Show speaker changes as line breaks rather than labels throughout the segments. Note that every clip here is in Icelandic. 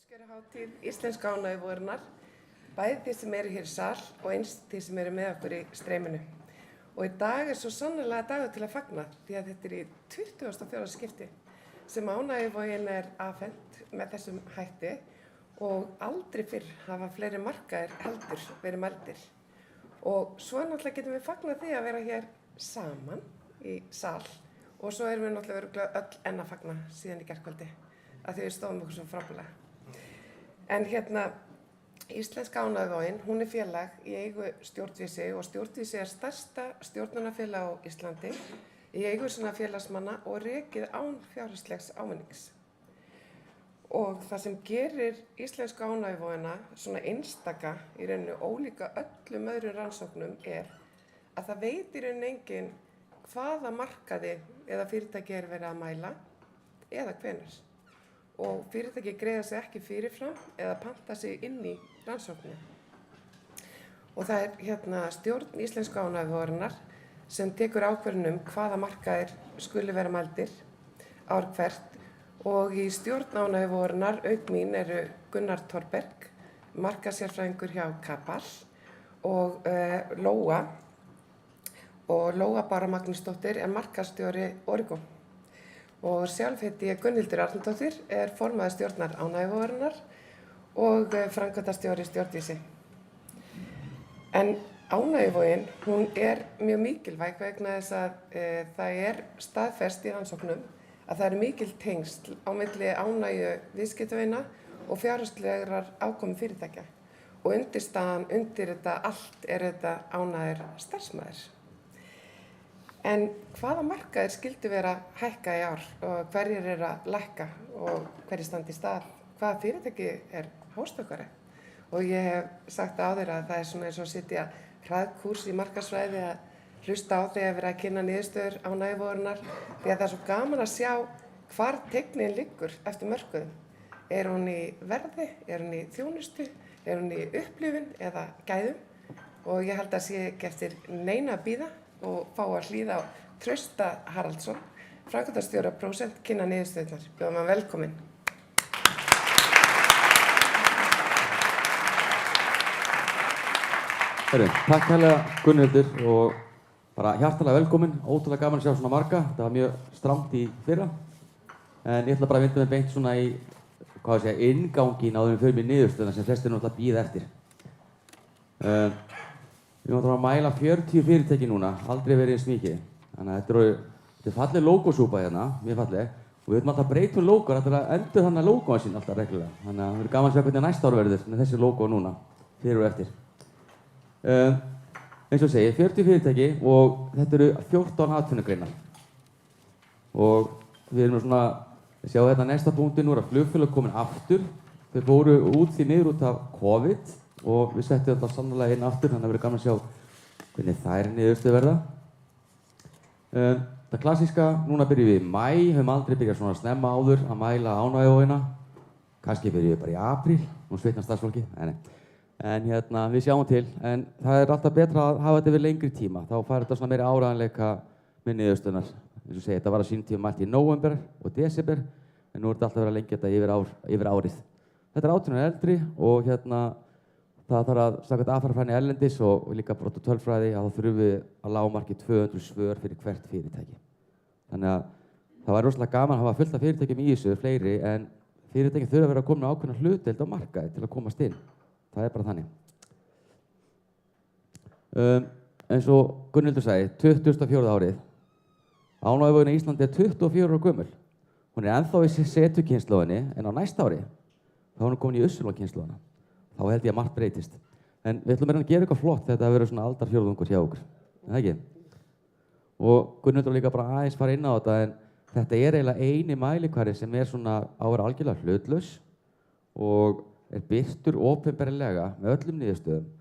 Uppskeruhátíð Íslensku ánægjuvorunar, bæði þeir sem eru hér í sal og eins þeir sem eru með okkur í streyminu. Og í dag svo sannarlega dagur til að fagna því að þetta í 24. skipti sem ánægjuvogin afhent með þessum hætti og aldrei fyrr hafa fleiri markaðir heldur verið mældir. Og svo náttúrulega getum við fagnað því að vera hér saman í sal og svo erum við náttúrulega öll enn að fagna síðan í gærkvöldi að því við stóðum okkur svo frábælega. En Íslenska ánægjuvogin, hún félag í eigu Stjórnvísi og Stjórnvísi stærsta stjórnunarfélag á Íslandi í eigu svona félagsmanna og rekið án fjárhagslegs ávinnings. Og það sem gerir Íslensku ánægjuvogina svona einstaka í rauninu ólíka öllum öðrum rannsóknum að það veit í rauninu enginn hvaða markaði eða fyrirtæki verið að mæla eða hvenær. Og fyrirtæki greiða sig ekki fyrirfram eða panta sig inn í rannsóknina. Og það stjórn Íslensku ánægjuvorunar sem tekur ákvörðun hvaða markaðir skuli vera mældir ár hvert og í stjórn ánægjuvorunar auk mín eru Gunnar Thorberg, markaðssérfræðingur hjá Kapal og Lóa Bára Magnúsdóttir markaðsstjóri Origo. Og sjálf heiti ég Gunnhildur Arnardóttir, formaður stjórnar ánægjuvorunar og framkvæmdastjóri Stjórnvísi. En ánægjuvogin, hún mjög mikilvæg vegna þess að það staðfest í rannsóknum að það mikil tengsl á milli ánægju viðskiptavina og fjárhagslegrar afkomu fyrirtækja. Og undirstaðan undir þetta allt þetta ánægðir starfsmaður. En hvaða markaðir skyldu vera að hækka í ár og hverjir að lækka og hverjir standa í stað? Hvaða fyrirtæki hástökkari? Og ég hef sagt áður að það svona eins og sitja hraðkúrs í markaðsfræði að hlusta á þegar verið að kynna niðurstöður ánægjuvorunar því að það svo gaman að sjá hvar teygnin liggur eftir mörkuðum. Hún í verði, hún í þjónustu, hún í upplifun eða gæðum? Og ég held að sé ekki eftir neina að bíða og fá að hlýða á Trausta Haraldsson, framkvæmdastjóra Prósent, kynna niðurstöðurnar. Bjóðum hann velkomin.
Takk hérlega Gunnhildur og bara hjartalega velkomin, ótrúlega gaman að sjá svona marga. Það var mjög stramt í fyrra. En ég ætla bara að vinda mig beint svona í, inngangin áður en við förum í niðurstöðuna sem flestir náttúrulega bíða eftir. Við erum að mæla 40 fyrirtæki núna, aldrei verið eins mikið. Þannig að þetta falleg logosúpa hérna, mjög falleg. Og við höfum alltaf breytt logóar, þetta endur þannig logóan sín alltaf reglulega. Þannig að það verður gaman að sjá hvernig næsta ár verður með þessi logó núna, fyrir og eftir. Eins og segi, 40 fyrirtæki og þetta eru 14 atvinnugreinar. Og við erum svona, við sjáum þetta næsta punkti nú að flugfélög komin aftur. Þau fóru út því niður út af COVID. Og við settum þetta sannarlega inn aftur, þannig að það verður gaman að sjá hvernig þær niðurstöður verða. Það klassíska, núna byrjum við í maí, höfum aldrei byrjað svona snemma áður að mæla ánægjuvogina. Kannski byrjum við bara í apríl, nú svitnar starfsfólki, en við sjáum til. En það alltaf betra að hafa þetta yfir lengri tíma, þá fær þetta svona meiri áreiðanleika með niðurstöðunar. Eins og segi, þetta var að sínum tíma mælt í nóvember og desember, en nú þetta alltaf verið að lengja þetta yfir árið. Þetta 18 ára eldri og það þarf að samkvæmt aðfararfræðinni erlendis og líka brot- og tölfræði að þá þurfum við að lágmarki 200 svör fyrir hvert fyrirtæki. Þannig að það var rosalega gaman að hafa fullt af fyrirtækjum í þessu, fleiri, en fyrirtæki þurfa að vera að koma með ákveðna hlutdeild á markaði til að komast inn. Það bara þannig. Eins og Gunnhildur sagði, 24. árið. Ánægjuvogin í Íslandi 24 ára gömul. Hún ennþá í setukynslóðinni, en á næsta ári þá er hún komin í Ussulokynslóðina. Þá held ég að margt breytist. En við ætlum að gera eitthvað flott þetta að vera svona aldarfjórðungur hjá okkur. Er það ekki? Og Gunnhildur líka bara aðeins fara inn á þetta, en þetta eiginlega eini mælikvarði sem svona á að vera algjörlega hlutlaus og birtur opinberlega með öllum niðurstöðum.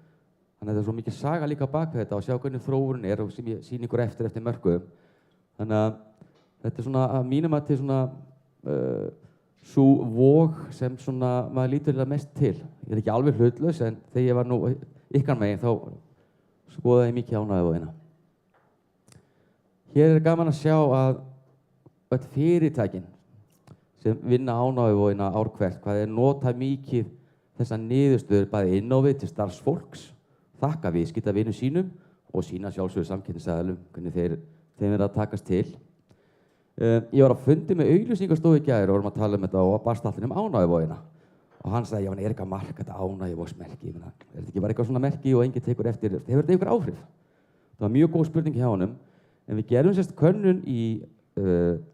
Þannig að það svo mikið saga líka bak við þetta og sjá hvernig þróunin og sem ég sýni ykkur eftir mörkuðum. Þannig að þetta svona að mínum að til svona sú vog sem svona maður lítur mest til. Ég ekki alveg hlutlaus, en þegar ég var nú ykkar megin þá skoðaði ég mikið ánægjuvogina. Hér gaman að sjá að öll fyrirtækin sem vinna ánægjuvogina ár hvert, hvað þeir nota mikið þessa niðurstöður bæði inn á við til starfsfólks, þakka viðskiptavinum sínum og sína sjálfsögðu samkeppnisaðilum hvernig þeim verða að takast til. Ég var að fundi með auglýsingastofu í gær og vorum að tala um þetta og barst allir ánægjuvogina. Og hann sagði, já, en eitthvað marka þetta ánægjuvogsmerki? Þetta ekki bara eitthvað svona merki og enginn tekur eftir? Hefur þetta einhver áhrif? Það var mjög góð spurning hjá honum. En við gerum sérst könnun í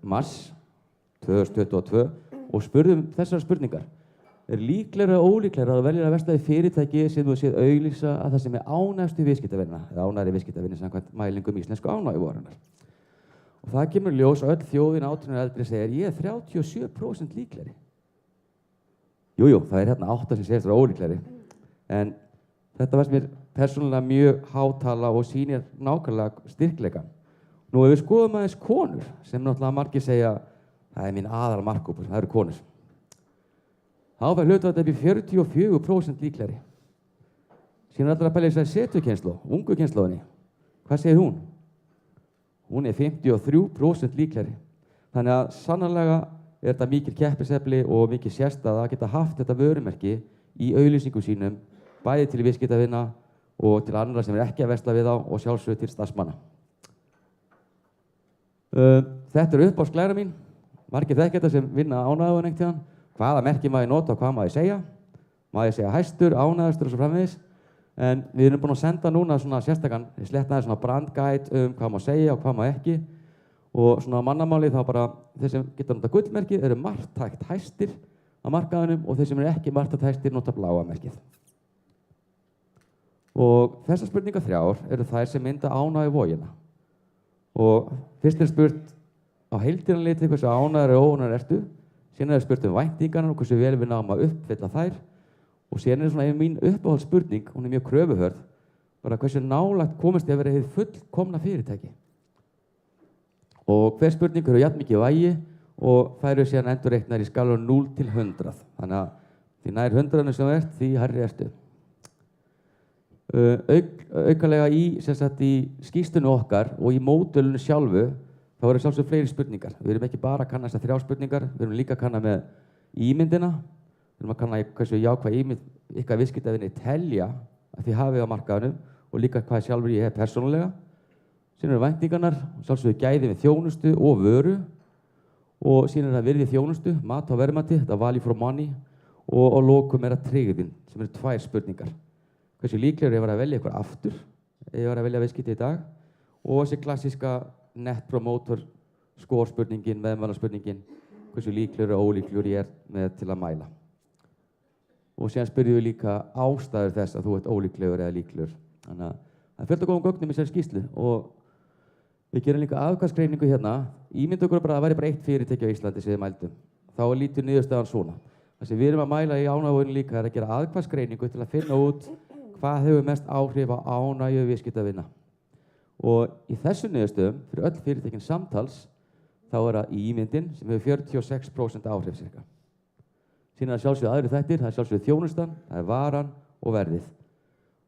mars 2022 og spurðum þessar spurningar. Er líklegra og ólíklegra að velja að verslaði fyrirtæki sem þú séð auglýsa að það sem ánægstu viðskiptavinna, eða ánægri viðskiptavinni samkvæmt mælingum íslensku ánægjuvogarinnar. Og það kemur ljós að öll þjóðin 18 ára eldri segir, ég er 37% líklegri. Jújú, það er hérna 8 sem segist það ólíklegri. En þetta var sem mér persónulega mjög hátala og sýnir nákvæmlega styrkleika. Nú ef við skoðum aðeins konur, sem náttúrulega margir segja, það er mín aðal markhópur, það eru konur. Þá fær hlutfallið upp í 44% líklegri. Síðan er alltaf að pæla í þessari setukynslóð, ungu kynslóðinni. Hvað segir hún? Hún er 53% líklegri. Þannig að sannarlega er þetta mikil keppisefli og mikil sérstæða að geta haft þetta vörumerki í auglýsingum sínum, bæði til viðskiptavina og til annara sem er ekki að versla við þá og sjálfsögðu til starfsmanna. Þetta er uppáhaldsglæra mín. Margir þekki þetta sem vinna ánægjuvogun einhvern tíðan. Hvaða merki má ég nota og hvað má ég segja? Má ég segja hæstur, ánægðastur og svo framvegis. En við erum búin að senda núna svona sérstakann, sléttaði svona brandguide hvað má segja og hvað má ekki. Og svona mannamáli þá bara þeir sem geta nota gullmerkið eru marktækt hæstir á markaðinum og þeir sem eru ekki marktækt hæstir nota bláa merkið. Og þessar spurningar 3 eru þær sem mynda ánægjuvogina. Og fyrst er spurt á heildinanliti hversu ánægðar og óánægðar ertu, síðan er spurt væntingarnar og hversu vel við náum að uppfylla þær og síðan er svona mín uppáhaldsspurning, hún er mjög kröfuhörð, bara hversu nálægt komist ég að vera hið fullkomna fyrirtæki. Og hver spurning eru jafn mikið vægi og þær eru síðan endurreiknar í skalanum 0 til 100. Þannig að því nær 100 sem ert, því hærri ertu. Aukalega í skýrslunni okkar og í módelinu sjálfu, þá eru sjálfsögðu fleiri spurningar. Við erum ekki bara að kanna þessar 3 spurningar, við erum líka að kanna með ímyndina. Við erum að kanna hversu jákvæð ímynd ykkar viðskiptavinir telja að þið hafið á markaðinum og líka hvað sjálfur ég hef persónulega. Síðan eru væntingarnar, sjálfsögðu gæði með þjónustu og vöru og síðan er það virði þjónustu, mat og verðmæti, þetta value for money og á lokum er það tryggðin sem eru 2 spurningar. Hversu líklegur ég var að velja ykkur aftur, ég var að velja viðskipti í dag og þessi klassíska net promoter score spurningin, meðmælaspurningin, hversu líklegur og ólíklegur ég er með til að mæla. Og síðan spyrjum við líka ástæður þess að þú ert ólíklegur eða líklegur. Þannig að það er fullt af góðum gögnum í þessari skýrslu og við gerum líka afkastgreiningu hérna. Ímyndu okkur bara að það væri bara 1 fyrirtæki á Íslandi sem við mældum. Þá er lítur niðurstaðan svona. Það sem við erum að mæla í ánægjuvoginu líka er að gera afkastgreiningu til að finna út hvað hefur mest áhrif á ánægju viðskiptavina. Og í þessu niðurstöðum, fyrir öll fyrirtækin samtals, þá er það ímyndin sem hefur 46% áhrif cirka. Síðan er sjálfsögðu aðrir þættir, það er sjálfsögðu þjónustan, það er varan og verðið.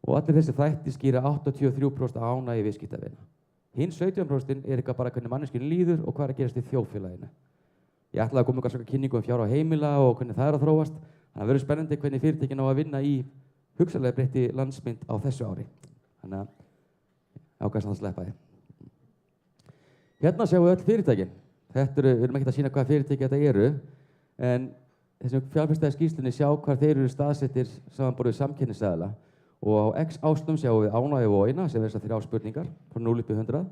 Og allir þessi þættir skýra 83% ánægju viðskiptavina. Hinn 17% er eitthvað bara hvernig manneskjunni líður og hvað er að gerast í þjóðfélaginu. Ég ætlaði að koma með kynningu fjár á heimila og hvernig það er að þróast. Það verður spennandi hvernig fyrirtækin á að vinna í hugsanlega breytti landsmynd á þessu ári. Þannig að ákvæmst að sleppa því. Hérna sjáum við öll fyrirtækin. Við erum ekkert að sýna hvaða fyrirtæki þetta eru, en þessum fjárfestaði skýrslunni sjá hvar þeir eru staðsettir samanborið samkeppnisaðila. Og á X ásnum sjáum við ánægjuvogina sem er þessar 3 spurningar, frá 0 upp í 100.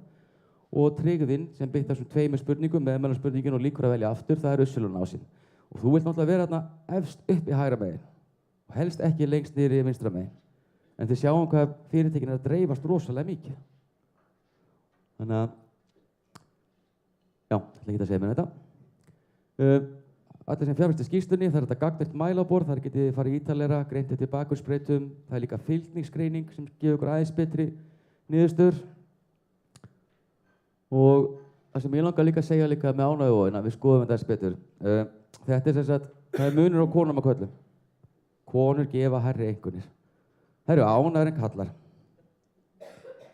Og tryggðin sem byggt þessum 2 spurningum, meðmælaspurningin og líkur að velja aftur, það er Ussulunásinn. Og þú vilt náttúrulega vera þarna efst upp í hægra megin. Og helst ekki lengst niður í vinstra megin. En þið sjáum hvað fyrirtækin er að dreifast rosalega mikið. Þannig að, já, ég ætla ekki að segja mér þetta. Allir sem fjárfesta í skýrslunni, það er þetta gagnvirkt mælaborð, þar getið þið farið ítarlegra, greint eftir bakgrunnsbreytum, það er líka fylgningsgreining sem gefur ykkur aðeins betri niðurstöður. Og það sem ég langar líka að segja líka með ánægjuvogina, við skoðum þetta aðeins betur. Þetta er sem sagt, það er munur á konum að köllum. Konur gefa hærri einkunnir. Það eru ánægðir en kallar.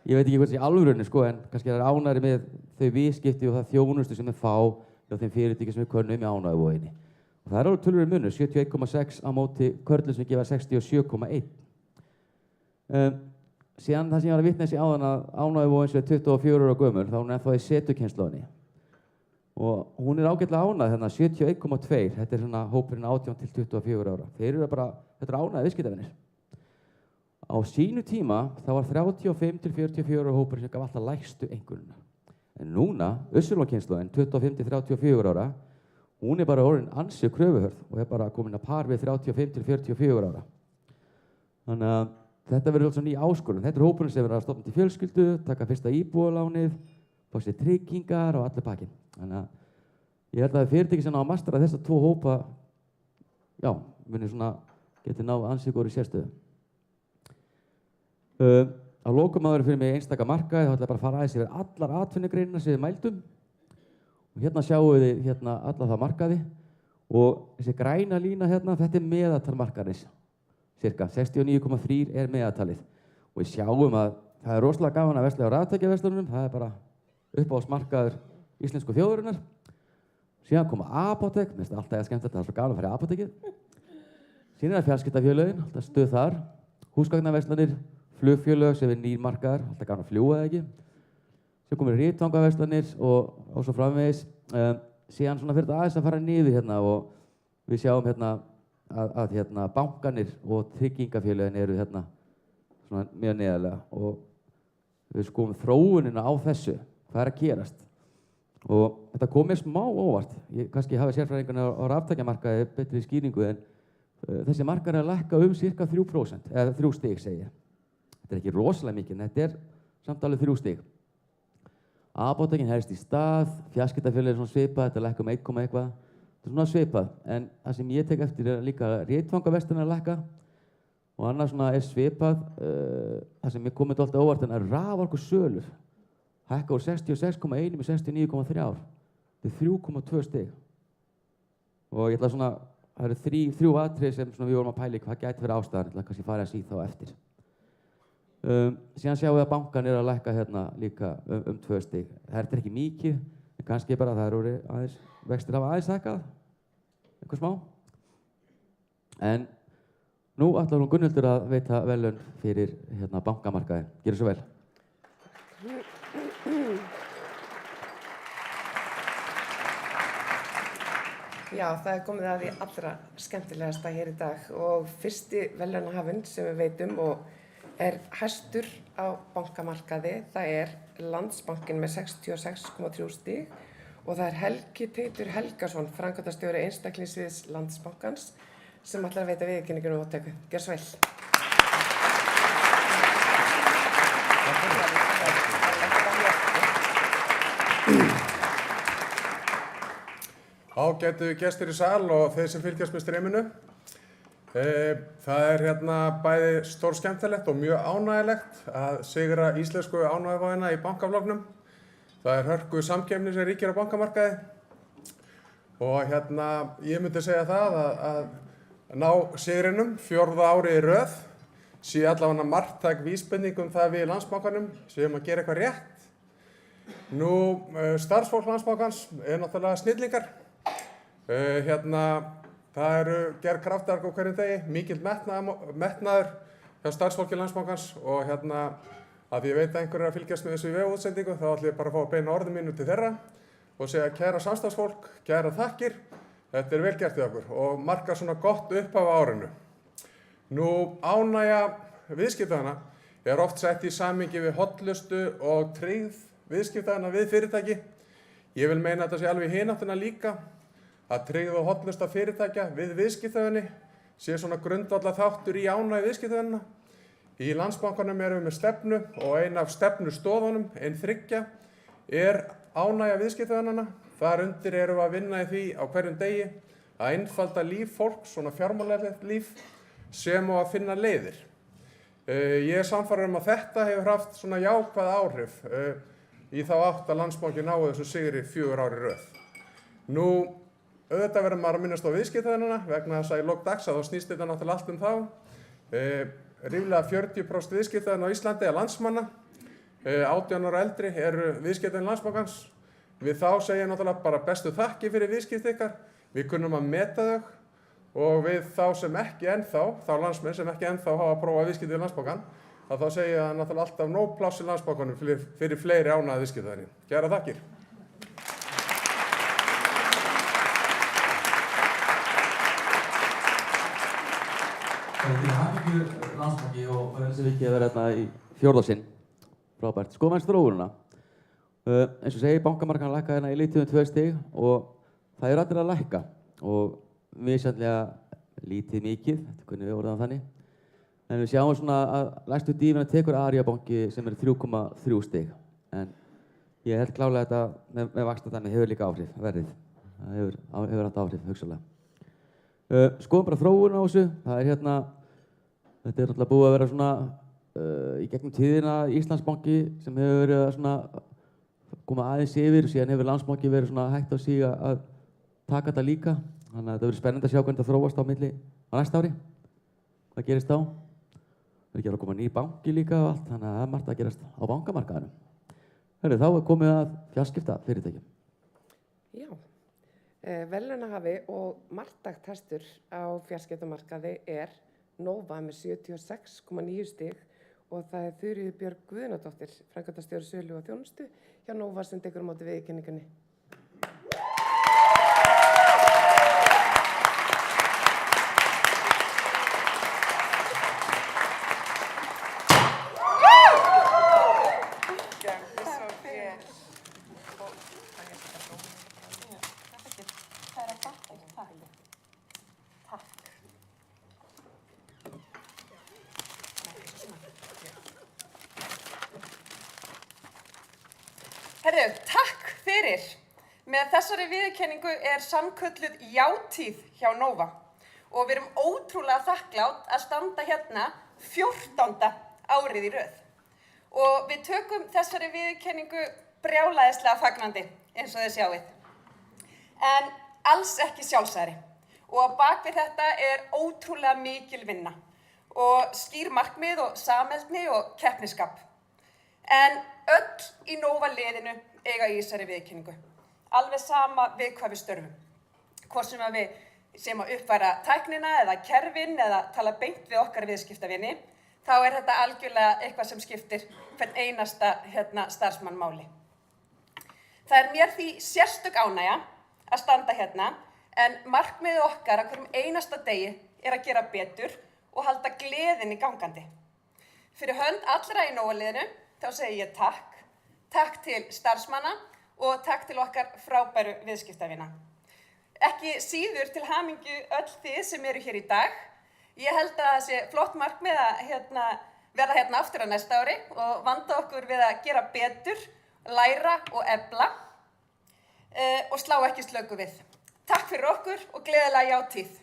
Ég veit ekki hvað það sé í alvörunni sko, en kannski það er ánægðir með þau viðskipti og það þjónustu sem þeir fá hjá þeim fyrirtæki sem við könnum í ánægjuvoginni. Það alveg tölurinn munur, 71,6 á móti körlum sem gefa 67,1. Síðan það sem ég var að vitna þessi áðan að Ánægjuvogin sem 24 ára gömul, þá hún ennþá í setukynslóðinni. Og hún ágætlega ánægð hérna, 71,2, þetta svona hópurinn 18 til 24 ára. Þeir eru bara, þetta ánægði viðskiptavinir. Á sínu tíma, þá var 35 til 44 ára hópurinn sem gaf alltaf lægstu einkunnina. En núna, Össulónkynslóðin, 25 til 34 ára, hún bara orðin ansi kröfuhörð og bara komin að par við 35 til 44 ára. Þannig að þetta verður alltaf ný áskorun. Þetta hópurinn sem verður að stofna til fjölskyldu, taka fyrsta íbúðalánið, fá sér tryggingar og allir pakkin. Þannig að ég held að fyrirtæki sem ná að mastera þessa tvo hópa, já, muni svona geti náð ansi góðri sérstöðu. Að lokum áður fyrir mig einstaka markaði, þá ætla ég bara að fara aðeins yfir allar atvinnugreinina sem við mældum. Og hérna sjáum við hérna alla það markaði og þessi græna lína hérna, þetta meðaltal markaðarins. Cirka 69,3 meðaltalið. Og við sjáum að það rosalega gaman að versla á raftækjaverslunum, það bara uppáhaldsmarkaður íslensku þjóðarinnar. Síðan koma apótek, mér finnst það alltaf skemmtilegt, það svo gaman að fara í apótekið. Síðan fjarskiptafélögin, alltaf stuð þar. Húsgagnaverslanir, flugfélög sem nýr markaðar, alltaf gaman að fljúga eða ekki. Síðan komur ritfangaverslanir og svo framvegis. Síðan svona fyrir þetta aðeins að fara niður hérna og við sjáum hérna að hérna bankanir og tryggingafélögin eru hérna svona mjög neðarlega og við skoðum þróunina á þessu, hvað að gerast. Og þetta kom mér smá óvart. Ég kannski hafi sérfræðingarnir á raftækjamarkaði betri skýringu en þessi markaðir að lækka cirka 3%, eða 3 stig segi ég. Þetta ekki rosalega mikið, en þetta samt alveg 3 stig. Apótekin helst í stað, fjarskiptafélögin er svona svipað, þetta lækka 1, eitthvað. Þetta svona svipað, en það sem ég tek eftir er líka ritfangaverslunin að lækka og annars svona svipað, það sem ég komið alltaf óvart en raforkusölur hækka úr 66,1 með 69,3. Þetta er 3,2 stig. Og ég ætla svona, það eru þrjú atriði sem við vorum að pæla í hvað gæti verið ástæðan, ég ætla kannski að fara að sí þá eftir. Síðan sjáum við að bankan er að lækka hérna líka 2 stig. Það er ekki mikið, en kannski bara það eru aðeins, vextir hafa aðeins hækkað, eitthvað smá. En nú ætlar hún Gunnhildur að veita verðlaun fyrir hérna bankamarkaði. Gjörðu svo vel.
Já, það er komið að því allra skemmtilegasta hér í dag og fyrsti verðlaunahafinn sem við veitum og er hæstur á bankamarkaði, það er Landsbankinn með 66,3 stig og það er Helgi Teitur Helgason, framkvæmdastjóri einstaklingsviðs Landsbankans, sem ætlar að veita viðurkenninguna og óttöku. Gjörðu svo vel.
Ágætu gestir í sal og þeir sem fylgjast með streaminu. Það er hérna bæði stórskemmtilegt og mjög ánægilegt að sigra íslensku ánægjuvogina í bankaflokknum. Það er hörku samkeppni sem ríkir á bankamarkaði og hérna ég myndi segja það að ná sigrinum 4. árið í röð sé allavega marktæk vísbending það við í Landsbankanum séum að gera eitthvað rétt. Nú, starfsfólk Landsbankans er náttúrulega snillingar. Það eru gerð kraftaverk á hverjum degi, mikill metnaður hjá starfsfólki Landsbankans og að ég veit að einhver er að fylgjast með þessu í vefútsendingu þá ætlum ég bara að fá að beina orðum mínu til þeirra og segja kæra samstarfsfólk, kæra þakkir, þetta er vel gert í okkur og markar svona gott upphaf á árinu. Nú, ánægja viðskiptavina er oft sett í samhengi við hollustu og tryggð viðskiptavina við fyrirtæki. Ég vil meina að þetta sé alveg í hináttina líka. Að tryggð og hollusta fyrirtækja við viðskiptavinni sé svona grundvallar þáttur í ánægju viðskiptavinna. Í Landsbankanum erum við með stefnu og ein af stefnustoðunum, ein 3, er ánægja viðskiptavinnana. Þar undir erum við að vinna í því á hverjum degi að einfalda líf fólks, svona fjármálalegt líf, sem og að finna leiðir. Ég er sannfærður að þetta hefur haft svona jákvæð áhrif í þá átt að Landsbankinn nái þessu sigri 4 ár í röð. Nú, auðvitað verður maður að minnast á viðskiptavinnana vegna þess að í lok dags að þá snýst þetta náttúrulega allt þá. Ríflega 40% viðskiptavina á Íslandi er landsmanna. 18 ára eldri eru viðskiptavinn Landsbankans. Við þá segja náttúrulega bara bestu þakki fyrir viðskipti ykkar. Við kunnum að meta þau og við þá sem ekki ennþá, þá landsmenn sem ekki ennþá hafa prófað viðskipti við Landsbankann, að þá segja það náttúrulega alltaf nóg pláss í Landsbankanum fyrir fleiri ánægða viðskiptavinni. Kærar þakkir.
Til hamingju Landsbanki og þessi vikið að vera hérna í fjórða sinn. Frábært. Skoðum aðeins þróunina. Eins og segi, bankamarkan lækkaði hérna í lítið 2 stig og það eru allir að lækka og misjafnlega lítið mikið, þetta hvernig við orðaðum þannig. En við sjáum svona að lægstu dífina tekur Ariabanki sem er 3,3 stig. En ég held klálega að þetta með vaxtadæmi hefur líka áhrif, verðið. Það hefur haft áhrif, hugsanlega. Skoðum bara þróun á þessu. Það er hérna, þetta er náttúrulega búið að vera svona í gegnum tíðina Íslandsbanki sem hefur verið að svona koma aðeins yfir og síðan hefur Landsbanki verið svona hægt á sig að taka þetta líka. Þannig að þetta verður spennandi að sjá hvernig það þróast á næsta ári. Hvað gerist þá? Það er ekki að koma ný banki líka og allt, þannig að það er margt að gerast á bankamarkaðinum. Þá er komið að fjarskiptafyrirtækjum.
Já, verðlaunahafi og marktækt hestur á fjarskiptamarkaði er Nova með 76,9 stig og það er Þuríður Björg Guðnadóttir, framkvæmdastjóri sölu og þjónustu hjá Nova sem tekur á móti viðurkenningunni.
Herðu, takk fyrir. Með þessari viðurkenningu er sannkölluð játíð hjá Nova og við erum ótrúlega þakklátt að standa hérna 14. árið í röð. Og við tökum þessari viðurkenningu brjálæðislega fagnandi, eins og þið sjáið. En alls ekki sjálfsagri. Og á bak við þetta er ótrúlega mikil vinna og skýr markmið og samheldni og keppnisskap. En öll í Nova liðinu eiga í þessari viðurkenningu. Alveg sama við hvað við störfum. Hvort sem við séum að uppfæra tæknina eða kerfin eða tala beint við okkar viðskiptavini, þá er þetta algjörlega eitthvað sem skiptir hvern einasta starfsmann máli. Það er mér því sérstök ánægja að standa hérna, en markmiðið okkar á hverjum einasta degi er að gera betur og halda gleðinni gangandi. Fyrir hönd allra í Nova liðinu þá segi ég takk. Takk til starfsmanna og takk til okkar frábæru viðskiptavina. Ekki síður til hamingju öll þið sem eru hér í dag. Ég held að það sé flott markmið að verða hérna aftur á næsta ári og vanda okkur við að gera betur, læra og efla og slá ekki slöku við. Takk fyrir okkur og gleðilega játíð.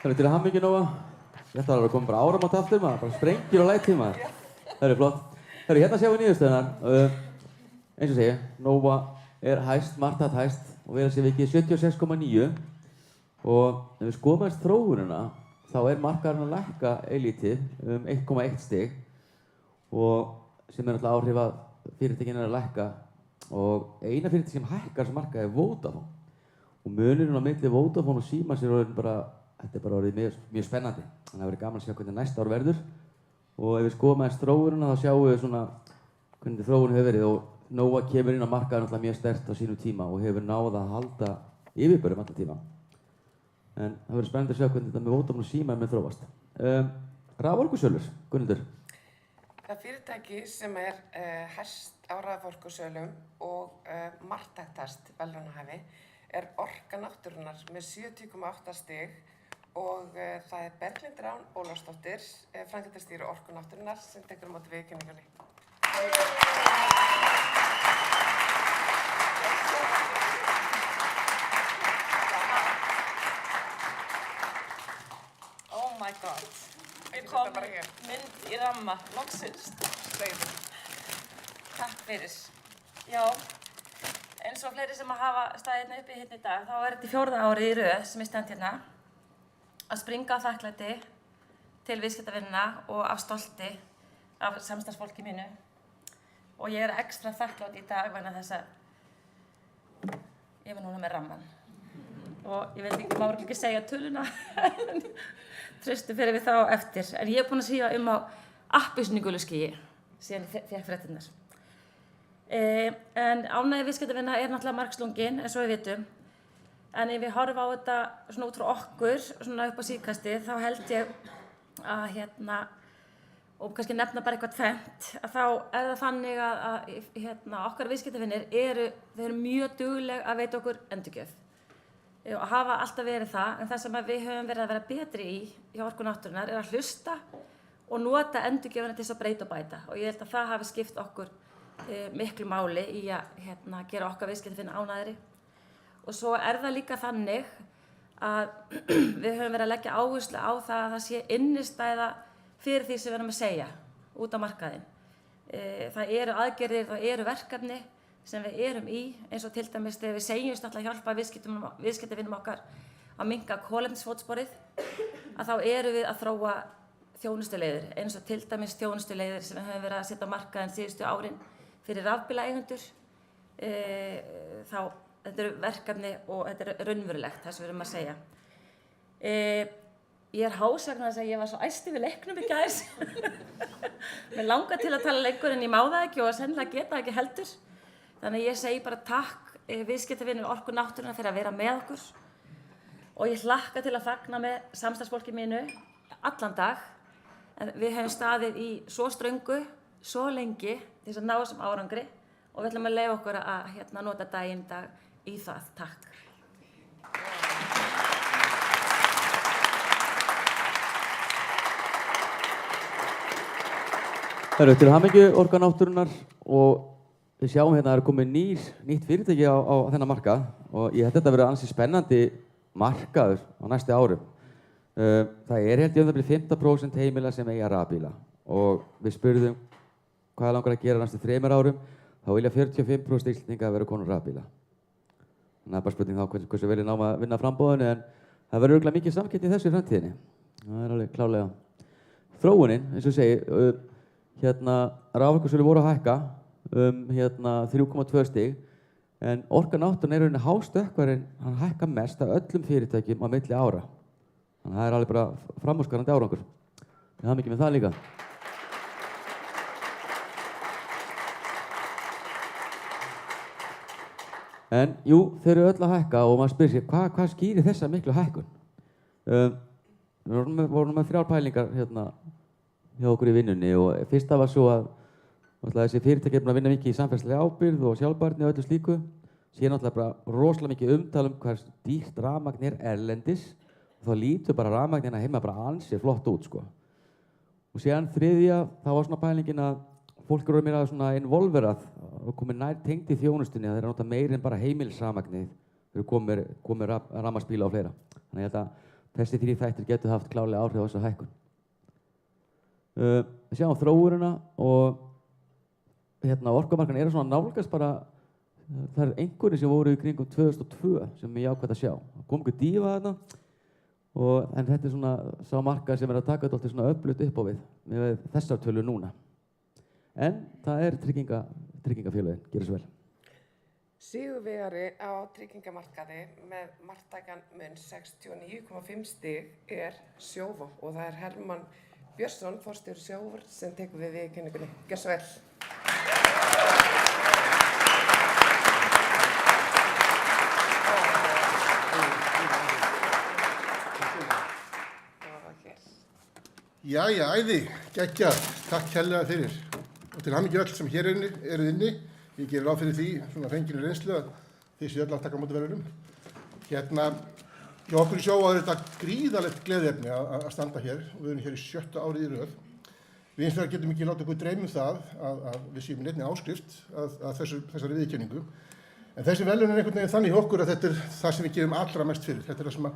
Það er til hamingju Nova. Þetta var að koma bara áramót aftur maður, bara sprengir og læti maður. Það er flott. Það er hérna sjáum við niðurstöðunar. Eins og segi, Nova er hæst, marktækt hæst og við erum sér vikið 76,9 og ef við skoðum aðeins þróunina þá er markaðurinn að lækka eilítið 1,1 stig og sem er náttúrulega áhrif að fyrirtækin er að lækka og eina fyrirtæki sem hækkar sem markaði er Vodafone og munurinn á milli Vodafone og Símans er orðin bara þetta er bara orðið mjög spennandi. Þannig að það verður gaman að sjá hvernig næsta ár verður. Og ef við skoðum aðeins þróunina þá sjáum við svona hvernig þróun hefur verið og Nova kemur inn á markaðinn alltaf mjög sterkt á sínum tíma og hefur náð að halda yfirbörum alltaf tíma. En það verður spennandi að sjá hvernig þetta með Vodafone og Síma mun þróast. Raforkusölur, Gunnhildur.
Það fyrirtæki sem er hæst á raforkusölum og marktæktast verðlaunahafi er Orka náttúrunnar með 70,8 stig og það er Berglind Rán Ólafsdóttir, framkvæmdastjóri Orku náttúrunnar sem tekur á móti viðurkenningunni.
Oh my god. Ég kom mynd í ramma, loksins. Takk fyrir. Já, eins og fleiri sem hafa staðið uppi hérna í dag, þá er þetta 4. árið í röð sem ég stend hérna að springa á þakklæti til viðskiptavinna og af stolti af samstarfsfólki mínu. Og ég ekstra þakklát í dag vegna þess að ég var núna með ramman. Og ég veit ekki, má ekki segja töluna, treystu fyrir við þá eftir. En ég búin að síða á appelsínugulu skýi síðan ég fékk fréttirnar. En ánægja viðskiptavinna náttúrulega margslungin, eins og við vitum. En ef við horfum á þetta svona út frá okkur, svona upp á síðkastið, þá held ég að og kannski nefna bara eitthvað tvennt, að þá það þannig að okkar viðskiptavinir þeir eru mjög dugleg að veita okkur endurgjöf. Og hafa alltaf verið það, en það sem við höfum verið að vera betri í hjá Orku náttúrunnar að hlusta og nota endurgjöfina til þess að breyta og bæta. Og ég held að það hafi skipt okkur miklu máli í að gera okkar viðskiptavini ánægðari. Og svo það líka þannig að við höfum verið að leggja áherslu á það að það sé innistæða fyrir því sem við erum að segja út á markaðinn. Það eru aðgerðir, það eru verkefni sem við erum í, eins og til dæmis þegar við segjumst alltaf að hjálpa viðskiptavinum okkar að minnka kolefnisfótsporið, að þá erum við að þróa þjónustuleiðir, eins og til dæmis þjónustuleiðir sem við höfum verið að setja á markaðinn síðustu árin fyrir rafbílaeigendur. Þetta eru verkefni og þetta er raunverulegt, það sem við erum að segja. Ég hás vegna þess að ég var svo æst yfir leiknum í gær. Mér langar til að tala lengur en ég má það ekki og sennilega geta ekki heldur. Þannig að ég segi bara takk viðskiptavinum Orku náttúrunnar fyrir að vera með okkur. Og ég hlakka til að fagna með samstarfsfólki mínu allan dag. En við höfum staðið í svo ströngu, svo lengi til þess að ná þessum árangri og við ætlum að leyfa okkur að nota daginn dag í það. Takk.
Til hamingju Orka náttúrunnar og við sjáum að það komið nýtt fyrirtæki á þennan markað og ég held þetta að vera ansi spennandi markaður á næstu árum. Það held ég það byrja 15% heimila sem eiga rafbíla og við spurðum hvað langar að gera næstu 3 árum, þá vilja 45% Íslendinga að vera konur rafbíla. Það bara spurning þá hversu vel náum að vinna framboðinu en það verður örugglega mikið samkeppni í þessu í framtíðinni. Það alveg klárlega. Þróunin, eins og ég segi, raforkusölu voru að hækka 3,2 stig en Orka náttúrunnar í rauninni hástökkvarinn, hann hækka mest af öllum fyrirtækjum á milli ára. Þannig að það alveg bara framúrskarandi árangur. Það er mikið með það líka. En jú, þeir eru öll að hækka og maður spyr sér hvað skýrir þessa miklu hækkun? Við vorum með 3 pælingar hjá okkur í vinnunni og fyrsta var svo að þessi fyrirtæki búin að vinna mikið í samfélagslega ábyrgð og sjálfbærni og öllu slíku. Síðan bara rosalega mikið umtal hvað dýrt rafmagn erlendis og þá lítur bara rafmagnina heima bara ansi flott út sko. Og síðan þriðja, það var svona pælingin að fólk eru meira svona involverað og komið nær tengt í þjónustunni að þeir nota meira en bara heimilisrafmagnið þegar komið rafmagnsbíla og fleira. Þannig að þessi 3 þættir getur haft klárlega áhrif á þessa hækkun. Við sjáum þróunina og orkumarkaðurinn svona nálgast bara, það einhverjir sem voru í kringum 2002 sem ég ákvað að sjá. Það kom einhver dífa þarna, en þetta svona sá markað sem að taka þetta svona öflugt upp á við með þessar tölur núna. En það tryggingafélögin, gerir svo vel.
Sigurvegari á tryggingamarkaði með marktækan mun 69,5 stig Sjóvá og það Hermann Björnsson, forstjóri Sjóvár, sem tekur við viðurkenningunni. Gjörðu svo vel.
Jæja, æði, geggjað, takk kærlega fyrir. Og til hamingju öll sem hér eru inni, ég gerir ráð fyrir því, svona fenginni reynslu að þið séu öll að taka á móti verðurum. Hjá okkur í Sjóvá þetta gríðarlegt gleðiefni að standa hér og við erum hér í 7. árið í röð. Við hins vegar getum ekki látið okkur dreyma það að við séum neinni áskrift að þessari viðurkenningu. En þessi verðlaun einhvern veginn þannig hjá okkur að þetta það sem við gefum allra mest fyrir. Þetta það sem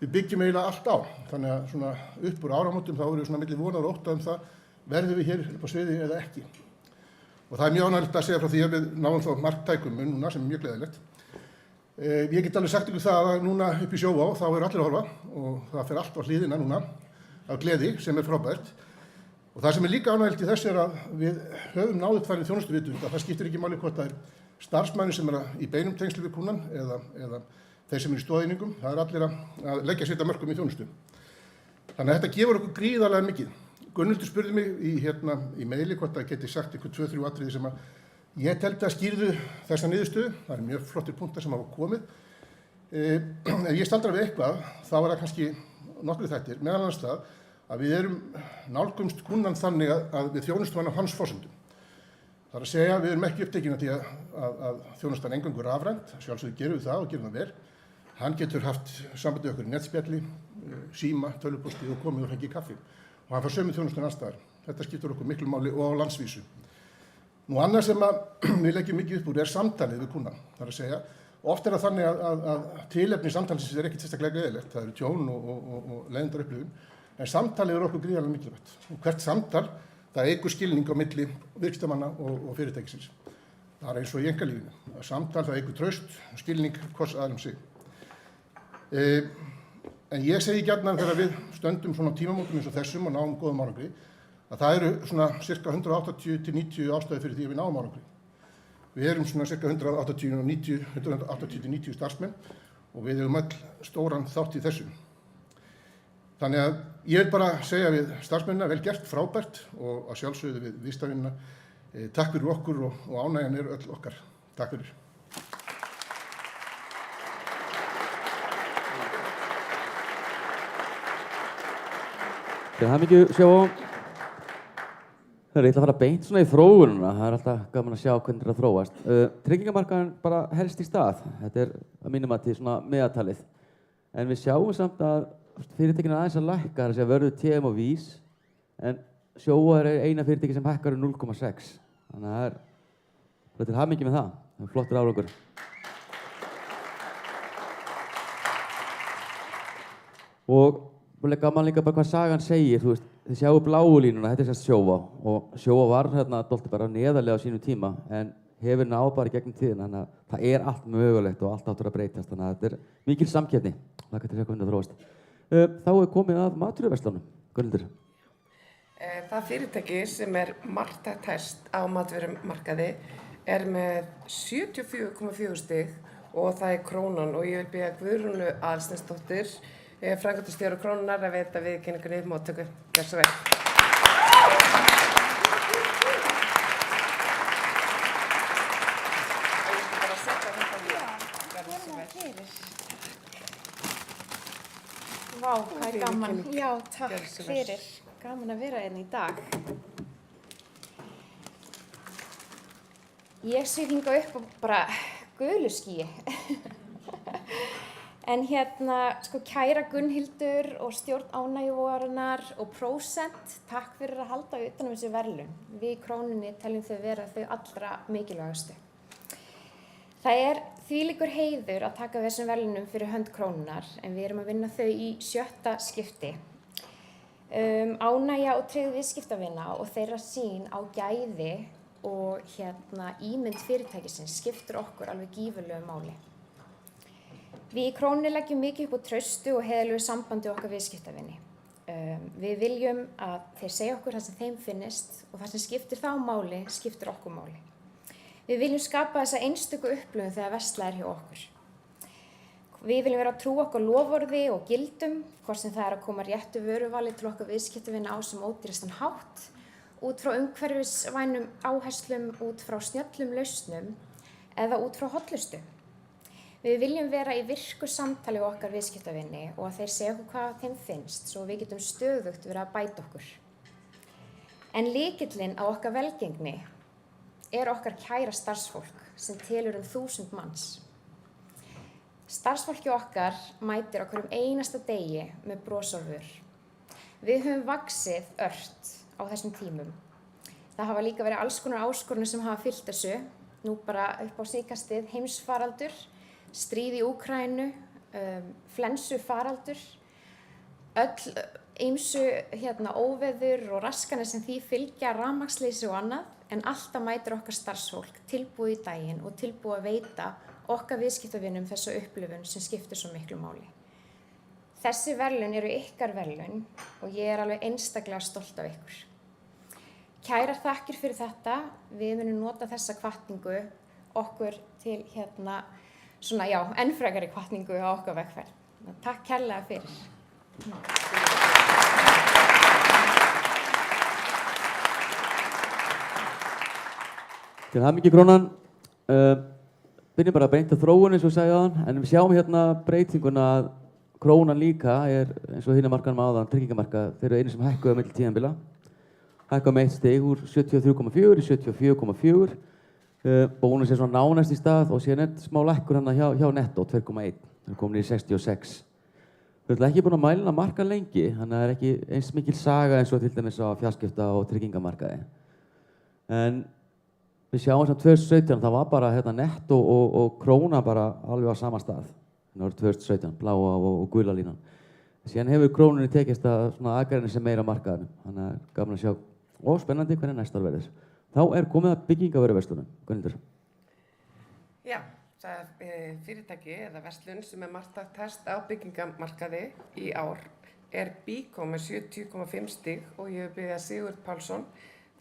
við byggjum eiginlega allt á. Þannig að svona upp úr áramótum þá erum við svona milli vonar og ótta það verðum við hér upp á sviði eða ekki. Og það mjög ánægjulegt að segja frá því að við náum þá marktækum núna sem mjög gleðilegt. Ég get alveg sagt ykkur það að núna upp í Sjóvá þá eru allir að horfa og það fer allt á hliðina núna af gleði sem frábært. Og það sem líka ánægjulegt í þessu að við höfum náð upp þannig þjónustuvitund að það skiptir ekki máli hvort það starfsmenn sem í beinum tengslu við kúnnan eða þeir sem í stoðeiningum. Það allir að leggja sitt af mörkum í þjónustu. Þannig að þetta gefur okkur gríðarlega mikið. Gunnhildur spurði mig í meili hvort það geti sagt ykkur 2-3 atriði sem ég teldi að skýrðu þessa niðurstöðu. Það eru mjög flottir punktar sem hafa komið. Ef ég staldra við eitthvað, þá það kannski nokkru þættir, meðal annars það að við nálgumst kúnnan þannig að við þjónustum hann á hans forsendum. Það að segja, við ekki upptekin af því að þjónustan eingöngu rafrænt, sjálfsögðu gerum við það og gerum það vel. Hann getur haft sambandi okkur í netspjalli, síma, tölvupósti og komið og fengið kaffi. Og hann fær sömu þjónustun alls staðar. Þetta skiptir okkur miklu máli og á landsvísu. Nú annað sem við leggjum mikið upp úr samtalið við kúnnan. Það að segja, oft það þannig að tilefni samtalsins ekkert sérstaklega greiðilegt. Það eru tjón og leiðindarupplifun. En samtalið okkur gríðarlega mikilvægt. Og hvert samtal, það eykur skilning á milli virkstamanna og fyrirtækisins. Það eins og í einkalífinu. Samtal, það eykur traust og skilning hvors aðeins sig. En ég segi gjarnan þegar við stöndum svona tímamótum eins og þessum og náum góðum árangri, að það eru svona cirka 180-90 ástæður fyrir því að við náum árangri. Við erum svona cirka 180-90 starfsmenn og við höfum öll stóran þátt í þessu. Þannig að ég vil bara segja við starfsmennina, vel gert, frábært og að sjálfsögðu við viðstafnina. Takk fyrir okkur og ánægjan öll okkar. Takk fyrir.
Það er mikið sjá á. Ég ætla að fara beint svona í þróununa. Það er alltaf gaman að sjá hvernig þetta þróast. Tryggingamarkaðurinn bara helst í stað. Þetta að mínum að til svona meðaltalið. En við sjáum samt að fyrirtækinu aðeins að lækka, það sé að vörðu TM og Vís, en Sjóvá eina fyrirtæki sem hækkar 0,6. Þannig að það er til hamingju með það. Það er flottur árangur. Og gaman líka bara hvað sagan segir, þú veist, þið sjáu bláu línuna, þetta sérst Sjóvá og Sjóvá var dálítið bara neðarlega á sínum tíma en hefur náð bara gegnum tíðina, þannig að það allt mögulegt og allt áttur að breytast, þannig að þetta mikil samkeppni. Þakka til að hvernig það þróast. Þá komið að matvöruverslunum, Gunnhildur.
Það fyrirtæki sem marktækt hæst á matvörumarkaði með 74,4 stig og það Krónan og ég vil biðja Guðrúnu Aðalsteinsdóttur, framkvæmdastjóra Krónunnar að veita viðurkenningu við móttöku. Gjörðu svo vel.
Vá, hvað gaman. Já, takk fyrir. Gaman að vera hérna í dag. Ég sé hingað upp og bara gulu skýi. En kæra Gunnhildur og stjórn ánægjuvogarinnar og Prósent, takk fyrir að halda utan þessi verðlaun. Við í Krónunni teljum þau vera þau allra mikilvægustu. Það þvílíkur heiður að taka þessum verðlaunum fyrir hönd Krónunnar, en við erum að vinna þau í 7. skipti. Ánægja og tryggð viðskiptavina og þeirra sýn á gæði og ímynd fyrirtækisins skiptir okkur alveg gífurlegu máli. Við í Krónunni leggjum mikið upp á traustu og heiðarlegu sambandi okkar viðskiptavini. Við viljum að þeir segja okkur það sem þeim finnist og það sem skiptir þá máli, skiptir okkur máli. Við viljum skapa þessa einstöku upplifun þegar verslað hjá okkur. Við viljum vera að trúa okkar loforði og gildum, hvort sem það að koma réttu vöruvali til okkar viðskiptavina á sem ódýrastan hátt, út frá umhverfisvænum áherslum, út frá snjöllum lausnum eða út frá hollustu. Við viljum vera í virku samtali okkar viðskiptavini og að þeir segja okkur hvað þeim finnst svo við getum stöðugt verið að bæta okkur. En lykillinn á okkar velgengni okkar kæra starfsfólk sem telur 1000 manns. Starfsfólki okkar mætir okkur einasta degi með bros á vör. Við höfum vaxið ört á þessum tímum. Það hafa líka verið alls konar áskorunir sem hafa fylgt þessu. Nú bara upp á síðkastið heimsfaraldur, stríð í Úkraínu, flensufaraldur, öll ýmsu óveður og raskanir sem því fylgja rafmagnsleysi og annað, en alltaf mætir okkar starfsfólk tilbúið í daginn og tilbúið að veita okkar viðskiptavinum þessa upplifun sem skiptir svo miklu máli. Þessi verðlaun eru ykkar verðlaun og ég alveg einstaklega stolt af ykkur. Kærar þakkir fyrir þetta. Við munum nota þessa hvatningu okkur til svona enn frekari hvatningu á okkar vegferð. Takk kærlega fyrir.
Til hamingju Krónan. Byrjum bara að breyta þróun eins og sagði áðan, en við sjáum hérna breytinguna að Krónan líka eins og hinna markanum áðan, tryggingamarka, þeir eru einu sem hækkuðu á milli tíðanbila. Hækkuðu með 1 stig úr 73,4 í 74,4. Bónus svona nánast í stað og síðan smá lækkur hérna hjá Netto, 2,1. Það er komin í 66. Við erum ekki búin að mælina marka lengi, þannig að það er ekki eins mikil saga eins og til dæmis á fjarskipta og tryggingamarkaði. En við sjáum sem 2017, það var bara Netto og Króna bara alveg á sama stað. Það var 2017, bláa og gula línan. Síðan hefur Krónunni tekist að aðgreina sem meira markaðanum. Þannig að gaman að sjá og spennandi hvernig næsta ár verður. Þá er komið að byggingavöruverslunum. Gunnhildur.
Já, það fyrirtæki eða verslun sem marktækt hæst á byggingamarkaði í ár er Byko með 70,5 stig og ég byrja Sigurð Pálsson,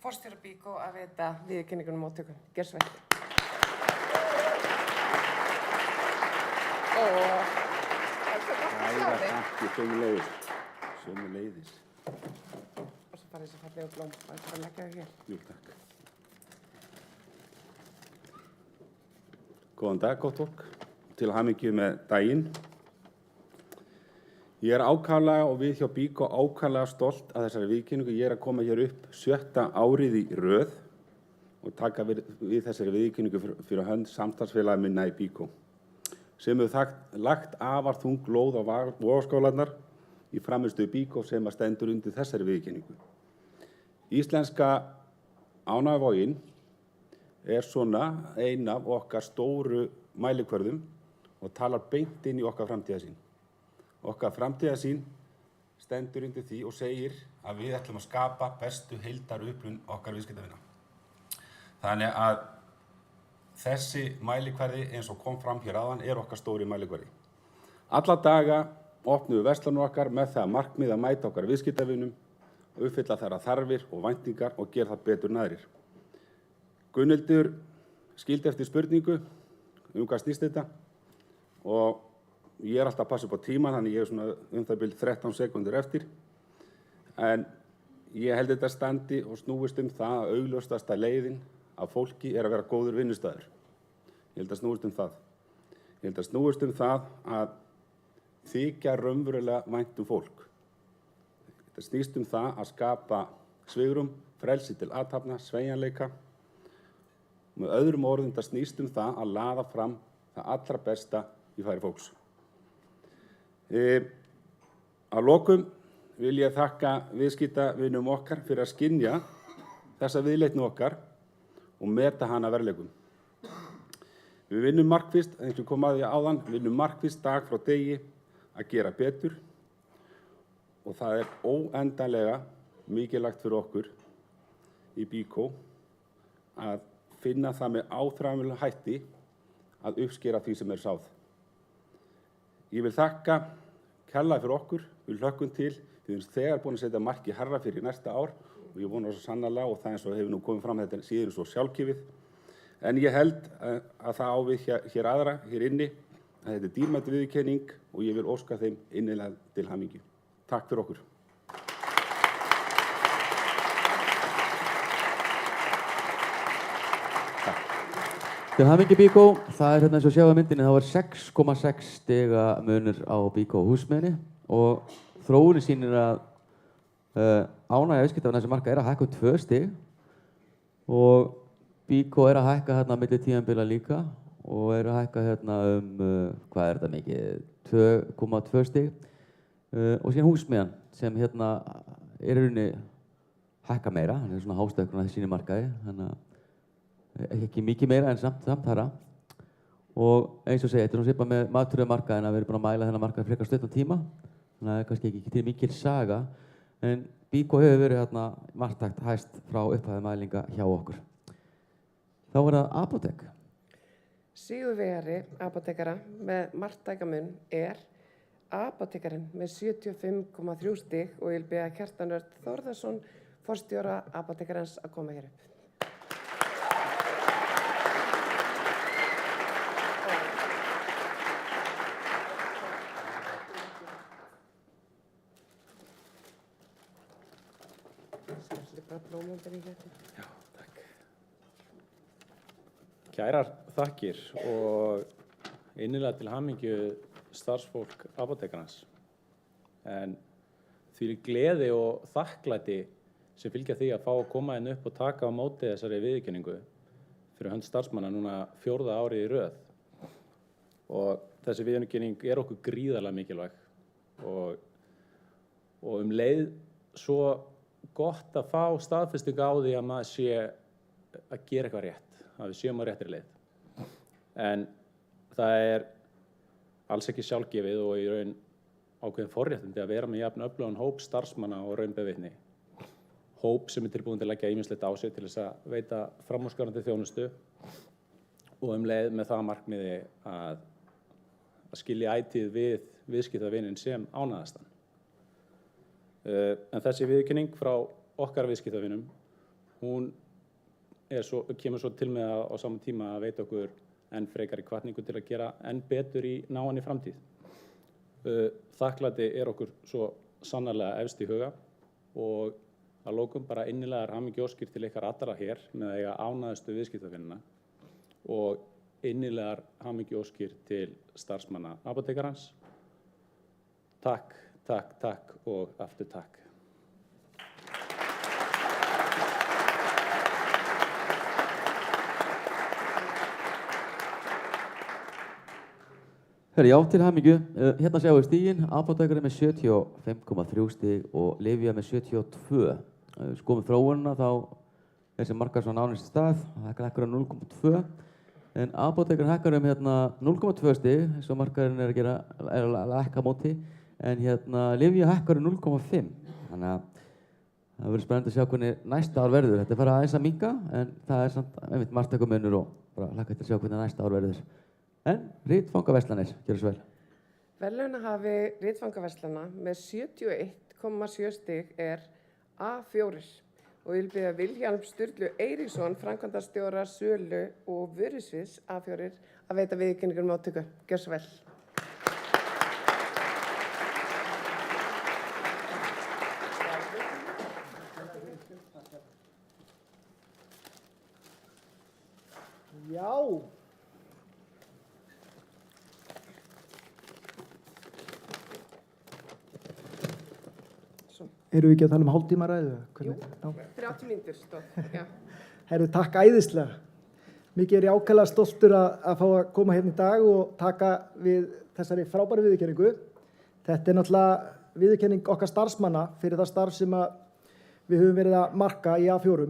forstjóra Byko, að veita viðurkenningunum móttöku. Gjör svo vel.
Kærar þakkir, sömuleiðis.
Og svo bara þessi fallegu blóm, það er bara að leggja þau hér.
Jú, takk. Góðan dag, gott fólk. Til hamingju með daginn. Ég er ákaflega og við hjá Byko ákaflega stolt að þessari viðurkenningu. Ég er að koma hér upp 7. árið í röð og taka við þessari viðurkenningu fyrir hönd samstarfsfélaga minna í Byko, sem hefur lagt afar þung lóð á vogarskálarnar í frammistöðu Byko sem að stendur undir þessari viðurkenningu. Íslenska ánægjuvogin er svona ein af okkar stóru mælikvörðum og talar beint inn í okkar framtíðarsýn. Okkar framtíðarsýn stendur undir því og segir að við ætlum að skapa bestu heildarupprun okkar viðskiptavina. Þannig að þessi mælikvarði eins og kom fram hér áðan er okkar stóri mælikvarði. Alla daga opnum við verslanir okkar með það markmið að mæta okkar viðskiptavinum og uppfylla þeirra þarfir og væntingar og gera það betur en aðrir. Gunnhildur skildi eftir spurningu hvað snýst þetta og ég er alltaf að passa upp á tímann, þannig ég er svona það bil 13 sekúndur eftir. En ég held þetta standi og snúist það að augljósasta leiðin að fólki er að vera góður vinnustaður. Ég held að snúist það. Ég held að snúist það að þykja raunverulega vænt fólk. Þetta snýst það að skapa svigrúm, frelsi til athafna, sveigjanleika. Með öðrum orðum þetta snýst það að laða fram það allra besta í færi fólks. Að lokum vil ég þakka viðskiptavinum okkar fyrir að skynja þessa viðleitni okkar og meta hana verðleikum. Við vinnum markvisst, eins og kom að því áðan, vinnum markvisst dag frá degi að gera betur og það er óendanlega mikilvægt fyrir okkur í Byko að finna það með áþreifanlegum hætti að uppskera því sem er sáð. Ég vil þakka kærlega fyrir okkur, við hlökkum til, við erum þegar búin að setja markið hærra fyrir næsta ár og ég vona svo sannarlega og það eins og hefur nú komið fram þetta síður svo sjálfgefið. En ég held að það á við hér aðra, hér inni, að þetta er dýrmæt viðurkenning og ég vil óska þeim innilega til hamingju. Takk fyrir okkur.
Til hamingju Byko, það er eins og sjáum myndinni, það var 6,6 stiga munur á Byko húsmiðinni og þróunin sýnir að ánægja viðskiptavina þessi marka er að hækka 2 stig og Byko er að hækka hérna milli tímabila líka og er að hækka hérna hvað er þetta mikið, 2,2 stig og síðan húsmiðan sem hérna er í rauninni hækka meira, hann er svona hástökkun að síni markaði, þannig að ekki mikið meira en samt þarra og eins og segja, þetta er svona svipað með maturðamarkaðina, við erum búin að mæla þennan markað frekar stuttan tíma þannig að það er kannski ekki til mikil saga en Byko hefur verið hérna marktækt hæst frá upphæði mælinga hjá okkur. Þá er það apótek.
Sigurvegari apótekara með marktækamun er apótekarinn með 75,3 stig og ég vil biðja Kjartan Örn Þórðarson, forstjóra apótekarans, að koma hér upp.
Já, takk. Kærar þakkir og innilega til hamingju starfsfólk apótekarans. En því gleði og þakklæti sem fylgja því að fá að koma inn upp og taka á móti þessari viðurkenningu fyrir hönd starfsmanna núna 4. árið í röð. Og þessi viðurkenning okkur gríðarlega mikilvæg og leið svo gott að fá staðfestingu á því að maður sé að gera eitthvað rétt, að við séum á réttri leið. En það alls ekki sjálfgefið og í raun ákveðin forréttindi að vera með jafn öflugan hóp starfsmanna og raun beðvitni. Hóp sem tilbúin til að leggja ýmislegt á sig til þess að veita framúrskarandi þjónustu og leið með það markmiði að skilja ætíð við viðskiptavinin sem ánægðastan. En þessi viðurkenning frá okkar viðskiptavinum, hún kemur svo til með á sama tíma að veita okkur enn frekari hvatningu til að gera enn betur í náinni framtíð. Þakklæti okkur svo sannarlega efst í huga og að lokum bara innilegar hamingjuóskir til ykkar allra hér með að eiga ánægðustu viðskiptavinina og innilegar hamingjuóskir til starfsmanna apótekarans. Takk. Takk, takk og aftur takk.
Já, til hamingju. Hérna sjáum við stigin. Apótekarinn með 75,3 stig og Lyfja með 72. Skoðum þróunina þá þessi markar svo nánast í stað. Það hækkar 0,2. En apótekarinn hækkar hérna 0,2 stig, eins og markarinn að hækka móti. En Lyfja hækkar 0,5. Þannig að það verður spennandi að sjá hvernig næsta ár verður. Þetta fara aðeins að minnka, en það samt einmitt margtökumunur og bara hlakka til að sjá hvernig næsta ár verður. En ritfangaverslanir, gjörðu svo vel.
Verðlaunahafi ritfangaverslana með 71,7 stig A4 og ég vil biðja Vilhjálm Sturlu Eiríksson, framkvæmdastjóra sölu og vörusviðs A4 að veita viðurkenningu móttöku. Gjörðu svo vel.
Já. Erum við ekki að tala hálftíma ræðu?
Jú, 30 mínútur stóð, já.
Herru, takk æðislega. Mikið ég ákaflega stoltur að fá að koma hérna í dag og taka við þessari frábæru viðurkenningu. Þetta náttúrulega viðurkenning okkar starfsmanna fyrir það starf sem við höfum verið að marka í A4.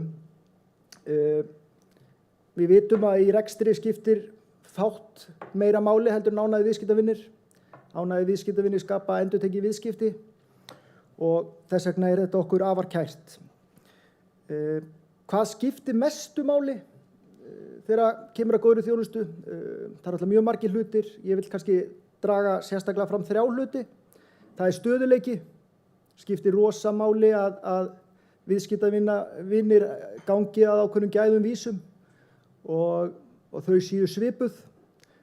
Við vitum að í rekstri skiptir fátt meira máli heldur en ánægðir viðskiptavinir. Ánægðir viðskiptavinir skapa endurtekið viðskipti og þess vegna þetta okkur afar kært. Hvað skiptir mestu máli þegar kemur að góðri þjónustu? Það alltaf mjög margir hlutir. Ég vil kannski draga sérstaklega fram 3 hluti. Það stöðuleiki. Skiptir rosa máli að viðskiptavinir gangi að ákveðnum gæðum vísum og þau séu svipuð.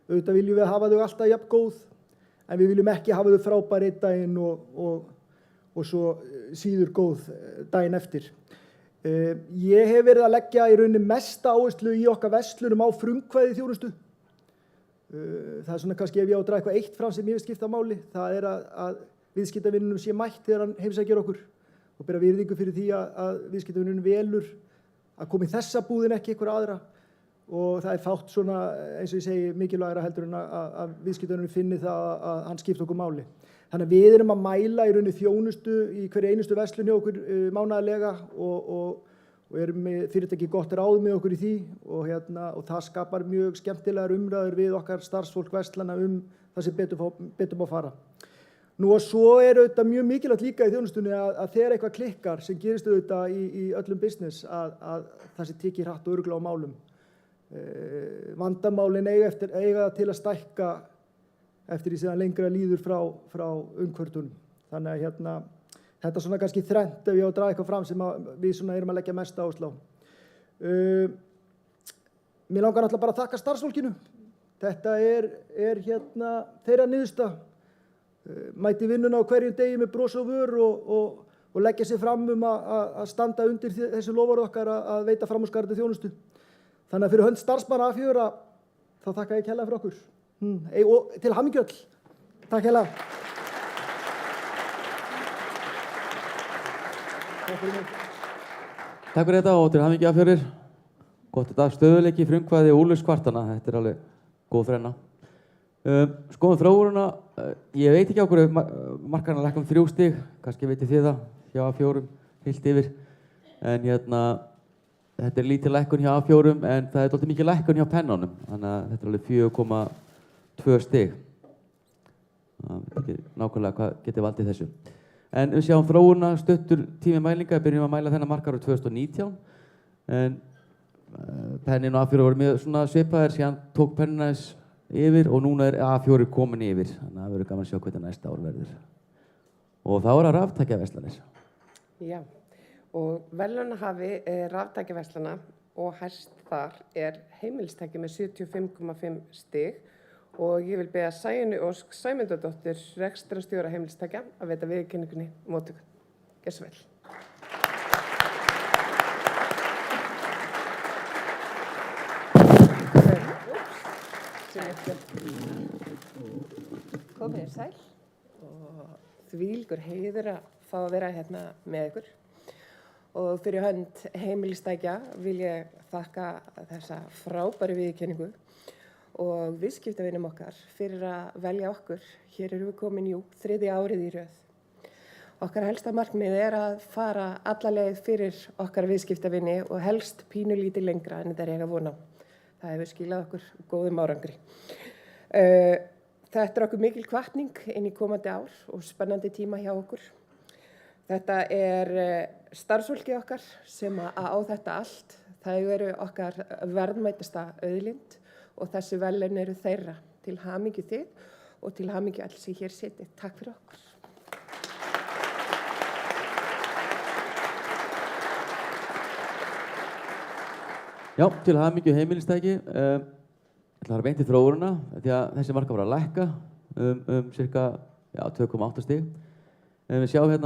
Auðvitað viljum við hafa þau alltaf jafn góð, en við viljum ekki hafa þau frábær einn daginn og svo síður góð daginn eftir. Ég hef verið að leggja í rauninni mesta áherslu í okkar verslunum á frumkvæði þjónustu. Það svona kannski ef ég á að draga eitthvað eitt fram sem ég vil skipta máli, það að viðskiptavinnunum sé mætt þegar hann heimsækir okkur og bera virðingu fyrir því að viðskiptavinnunum velur að koma í þessa búðin ekki einhverja aðra og það fátt svona, eins og ég segi, mikilvægra heldur en að viðskiptavinnunum finni það að hann skipta okkur máli. Þannig að við erum að mæla í rauninni þjónustu í hverju einustu verslun hjá okkur mánaðarlega og erum með fyrirtæki gott ráð með okkur í því og það skapar mjög skemmtilegar umræður við okkar starfsfólk verslana það sem betur má fara. Nú og svo auðvitað mjög mikilvægt líka í þjónustunni að þegar eitthvað klikkar sem gerist auðvitað í öllum business að það sé tekið hratt og örugglega á málum. Vandamálin eiga til að stækka eftir því sem lengra líður frá umhverftunum. Þannig að þetta er svona kannski þrennt ef ég á að draga eitthvað fram sem við svona erum að leggja mest áherslu á. Mér langar náttúrulega bara að þakka starfsfólkinu. Þetta er þeirra niðurstaða. Mæti vinnuna á hverjum degi með bros á vör og leggja sig fram að standa undir þessu loforði okkar að veita framúrskarandi þjónustu. Þannig að fyrir hönd starfsmanna A4 þá þakka ég kærlega fyrir okkur. Og til hamingju öll. Takk kærlega.
Takk fyrir þetta og til hamingju A4. Gott þetta stöðuleiki, frumkvæði og úrlausnkvartana. Þetta er alveg góð þrenna. Skoðum þróunina, ég veit ekki á hverju markarinn að lækka 3 stig, kannski veitir þið það hjá A4 heilt yfir, en þetta er lítil lækkun hjá A4 en það er dálítið mikið lækkun hjá pennunum, þannig að þetta er alveg 4,2 stig. Það veit ekki nákvæmlega hvað getur valdið þessu. En við sjáum þróunina, stuttur tími mælinga, byrjum að mæla þennan markar á 2019, en pennin og A4 voru mjög svona svipaðir, síðan tók pennina þess yfir og núna er A4 komin yfir, þannig að það verður gaman að sjá hvernig næsta ár verður. Og þá er það raftækjaverslanir.
Já, og verðlaunahafi raftækjaverslana og hæst þar er heimilistæki með 75,5 stig og ég vil biðja Sæunni Ósk Sæmundardóttir, rekstrarstjóra heimilistækja, að veita viðurkenningunni móttöku. Gjörðu svo vel.
Komið sæl og þvílíkur heiður að fá að vera hérna með ykkur og fyrir hönd heimilistækja vil ég þakka þessa frábæru viðurkenningu og viðskiptavinum okkar fyrir að velja okkur. Hér erum við komin 3. árið í röð. Okkar helsta markmið er að fara alla leið fyrir okkar viðskiptavinni og helst pínulítið lengra en þetta er ég að vona á. Það hefur skilað okkur góðum árangri. Þetta er okkur mikil hvatning inn í komandi ár og spennandi tíma hjá okkur. Þetta er starfsfólkið okkar sem á þetta allt. Það eru okkar verðmætasta auðlind og þessi verðlaun eru þeirra. Til hamingju þið og til hamingju alls sem hér sitið. Takk fyrir okkur.
Já, til hamingju heimilistæki. Ég ætla að beint í þróunina, því að þessi marka var að lækka cirka 2,8 stig. Við sjáum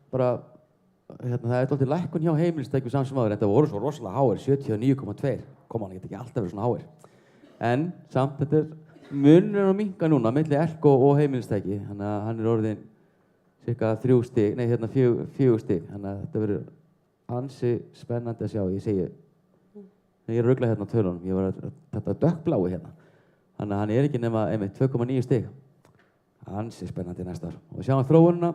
bara, það er dálítið lækkun hjá heimilistækjum samt sem áður. Þetta voru svo rosalega háir, 79,2. Koma, hann geti ekki alltaf verið svona háir. En samt, þetta er munurinn að minnka núna, milli Elko og heimilistæki. Þannig að hann er orðinn cirka 4 stig. Þannig að þetta verður ansi spennandi að sjá, ég segi. Ég er að rugla hérna á tölunum, ég var þetta dökkblái hérna. Þannig að hann er ekki nema 2,9 stig. Ansi spennandi næsta ár. Og sjáum þróunina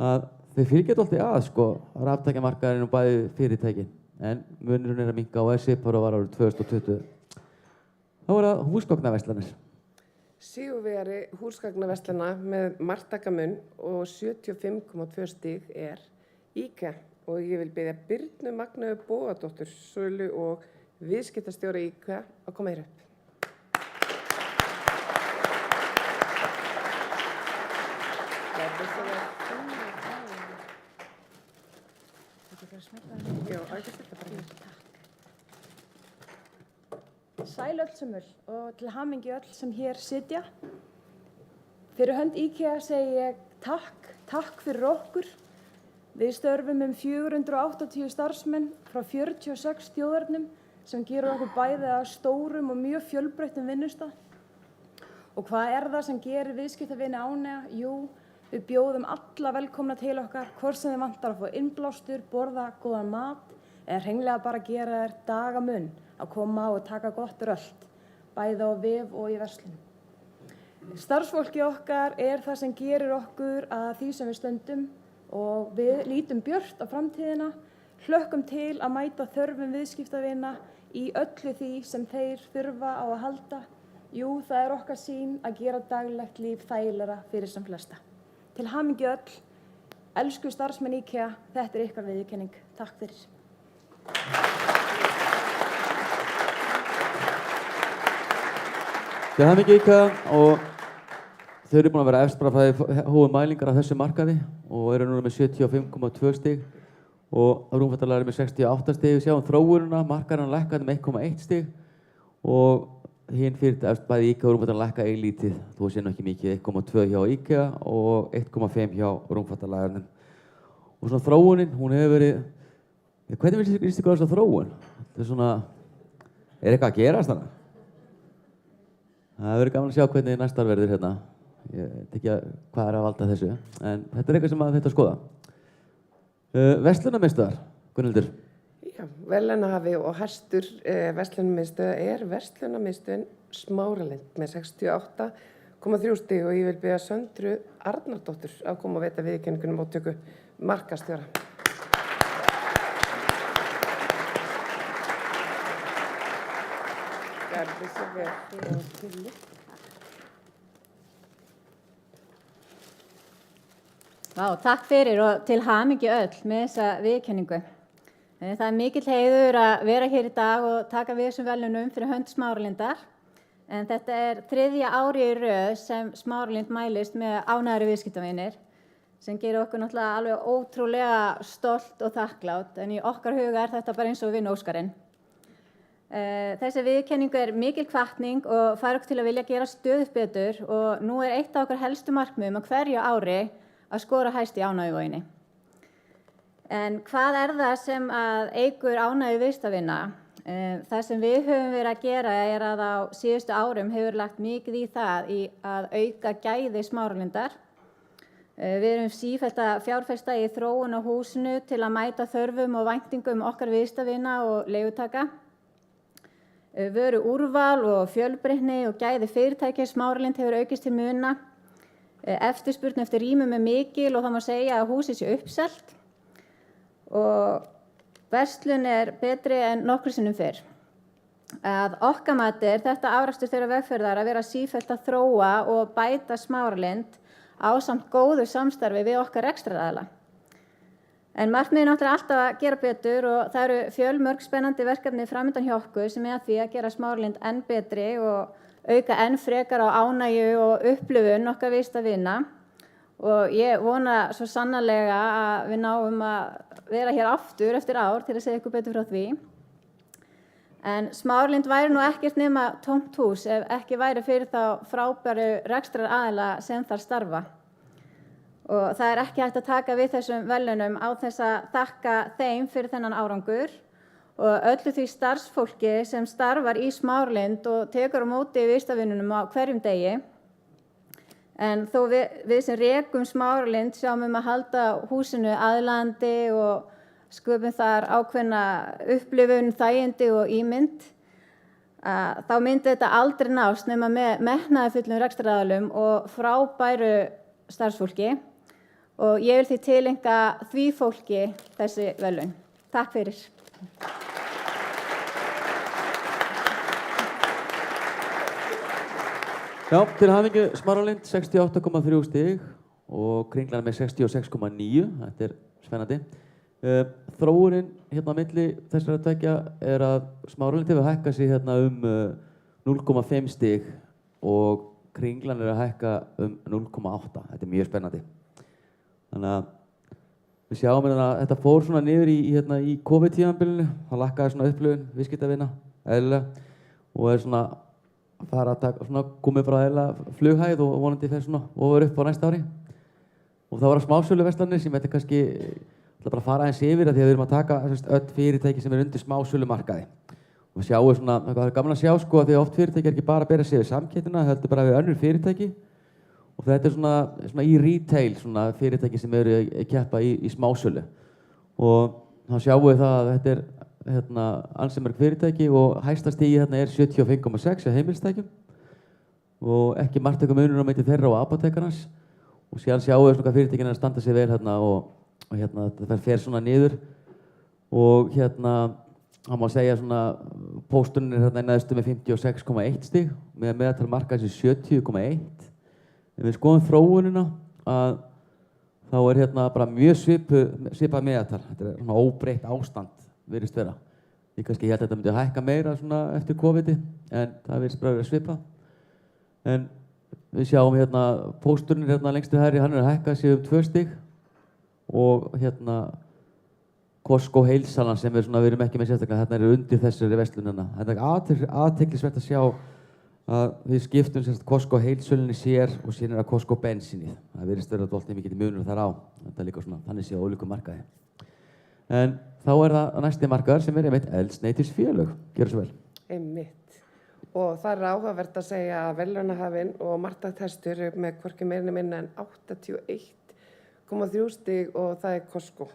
að þau fylgja alltaf að raftækjamarkaðurinn og bæði fyrirtækin. En munurinn er að minnka og er svipar og var árið 2020. Þá er það húsgagnaverslanir.
Sigurvegari húsgagnaverslana með marktakamun og 75,2 stig er IKEA. Og ég vil biðja Birnu Magneu Bogadóttur, sölu og viðskiptastjóra IKEA að koma hér upp.
Sæl öll sömul og til hamingju öll sem hér sitja. Fyrir hönd IKEA segi ég takk fyrir okkur. Við störfum 480 starfsmenn frá 46 þjóðernum sem gerur okkur bæði að stórum og mjög fjölbreyttum vinnustað. Og hvað er það sem gerir viðskiptavini ánægja? Jú, við bjóðum alla velkomna til okkar, hvort sem þið vantar að fá innblástur, borða góðan mat eða hreinlega bara gera þér dagamun að koma og taka gott rölt, bæði á vef og í verslun. Starfsfólki okkar er það sem gerir okkur að því sem við stöndum og við lítum björt á framtíðina, hlökkum til að mæta þörfum viðskiptavina í öllu því sem þeir þurfa á að halda. Jú, það er okkar sýn að gera daglegt líf þægilegra fyrir sem flesta. Til hamingju öll, elsku starfsmenn IKEA, þetta er ykkar viðurkenning. Takk fyrir.
Til hamingju IKEA og þau eru búin að vera efst bara frá því hófu mælingar á þessu markaði og eru núna með 75,2 stig og rúmfattalega með 68 stig. Við sjáum þróunina, markaðurinn lækkaði með 1,1 stig og hinn efst bæði IKEA og rúmfattalega lækka eilítið, þó sé nú ekki mikið, 1,2 hjá IKEA og 1,5 hjá rúmfattalagarnum. Og svona þróunin, hún hefur verið, hvernig líst ykkur á þessa þróun? Þetta er svona, er eitthvað að gerast þarna? Það verður gaman að sjá hvernig næsta ár verður hérna. Ég veit ekki hvað er að valda þessu, en þetta er eitthvað sem að þetta skoða. Verslunarmiðstöðvar, Gunnhildur.
Já, verðlaunahafi og hæstur verslunarmiðstöða er verslunarmiðstöðin Smáralind með 68,3 stig og ég vil biðja Söndru Arnardóttur að koma að veita viðurkenningunni móttöku markastjóra. Gerði svo vel.
Vá, takk fyrir og til hamingju öll með þessa viðurkenningu. Það er mikill heiður að vera hér í dag og taka við þessum verðlaunum fyrir hönd Smáralindar. En þetta er 3. árið í röð sem Smáralind mælist með ánægðari viðskiptavinir sem gerir okkur náttúrulega alveg ótrúlega stolt og þakklátt en í okkar huga er þetta bara eins og vinna Óskarinn. Þessi viðurkenningu er mikil hvatning og fær okkur til að vilja gera stöðugt betur og nú er eitt af okkar helstu markmiðum á hverju ári að skora hæst í ánægjuvoginni. En hvað er það sem að eykur ánægju viðskiptavina? Það sem við höfum verið að gera er að á síðustu árum hefur lagt mikið í það að auka gæði Smáralindar. Við erum sífellt að fjárfesta í þróun á húsinu til að mæta þörfum og væntingum okkar viðskiptavina og leigutaka. Vöru úrval og fjölbreytni og gæði fyrirtækja Smáralind hefur aukist til muna. Eftirspurn eftir rýmum er mikil og það má segja að húsið sé uppselt og verslun er betri en nokkru sinnum fyrr. Að okkar mati er þetta afrakstur þeirra vegferðar að vera sífellt að þróa og bæta Smáralind ásamt góðu samstarfi við okkar rekstraraðila. En markmiðið er náttúrulega alltaf að gera betur og það eru fjölmörg spennandi verkefni framundan hjá okkur sem er að því að gera Smáralind enn betri og auka enn frekar á ánægju og upplifun okkar viðskiptavina. Og ég vona svo sannarlega að við náum að vera hér aftur eftir ár til að segja ykkur betur frá því. En Smáralind væri nú ekkert nema tómt hús ef ekki væri fyrir þá frábæru rekstraraðila sem þar starfa. Og það er ekki hægt að taka við þessum verðlaunum á þess að þakka þeim fyrir þennan árangur og öllu því starfsfólki sem starfar í Smáralind og tekur á móti viðskiptavinunum á hverjum degi. En þó við sem rekum Smáralind sjáum að halda húsinu aðlaðandi og sköpum þar ákveðna upplifun, þægindi og ímynd, þá myndi þetta aldrei nást nema með metnaðarfullum rekstraraðilum og frábæru starfsfólki. Og ég vil því tileinka því fólki þessi verðlaun. Takk fyrir.
Já, til hamingju Smáralind 68,3 stig og Kringlan með 66,9. Þetta er spennandi. Þróunin hérna á milli þessara tveggja er að Smáralind hefur hækkað sig hérna 0,5 stig og Kringlan er að hækka 0,8. Þetta er mjög spennandi. Þannig að við sjáum að þetta fór svona niður í COVID-tímabilinu, það lakkaði svona upplifun viðskiptavina, eðlilega, og er svona að fara að taka, svona komið frá eðlilega flughæð og vonandi fer svona ofur upp á næsta ári. Og það voru smásöluverslanir sem þetta kannski, ætla bara að fara aðeins yfir að því að við erum að taka öll fyrirtæki sem er undir smásölumarkaði. Og við sjáum svona, það er gaman að sjá sko að því að oft fyrirtæki er ekki bara að bera sig við samkeppnina, heldur bara við önnur fyrirtæki. Og þetta er svona í retail svona fyrirtæki sem eru að keppa í smásölu. Og þá sjáum við það að þetta er ansi mörg fyrirtæki og hæsta stigi hérna er 75,6 á heimilistækjum. Og ekki margt eitthvað munur á milli þeirra og apótekarans. Og síðan sjáum við svona fyrirtækin að standa sig vel hérna og þetta fer svona niður. Og hérna, það má segja svona, pósturinn er hérna neðstu með 56,1 stig, með meðaltal markaðsins 70,1. Ef við skoðum þróunina að þá er hérna bara mjög svipað meðaltal. Þetta er svona óbreytt ástand virðist vera. Ég kannski held að þetta myndi hækka meira svona eftir COVID-i en það virðist bara vera svipað. En við sjáum hérna pósturinn hérna lengst til hægri, hann er að hækka sig 2 stig og hérna Costco heilsalan sem við erum ekki með sérstaklega, hérna er undir þessari verslunina. Þetta er athyglisvert að sjá að við skiptum Costco heilsölunni sér og síðan er að Costco bensinið. Það virðist vera dálítið mikið munur þar á. Þetta er líka svona, þannig séð á ólíkum markaði. En þá er það næsti markaður sem er einmitt eldsneytisfélög. Gjörðu svo vel.
Einmitt. Og það er áhugavert að segja að verðlaunahafinn og markaðstestur eru með hvorki meira minna en 81,3 stig og það er Costco.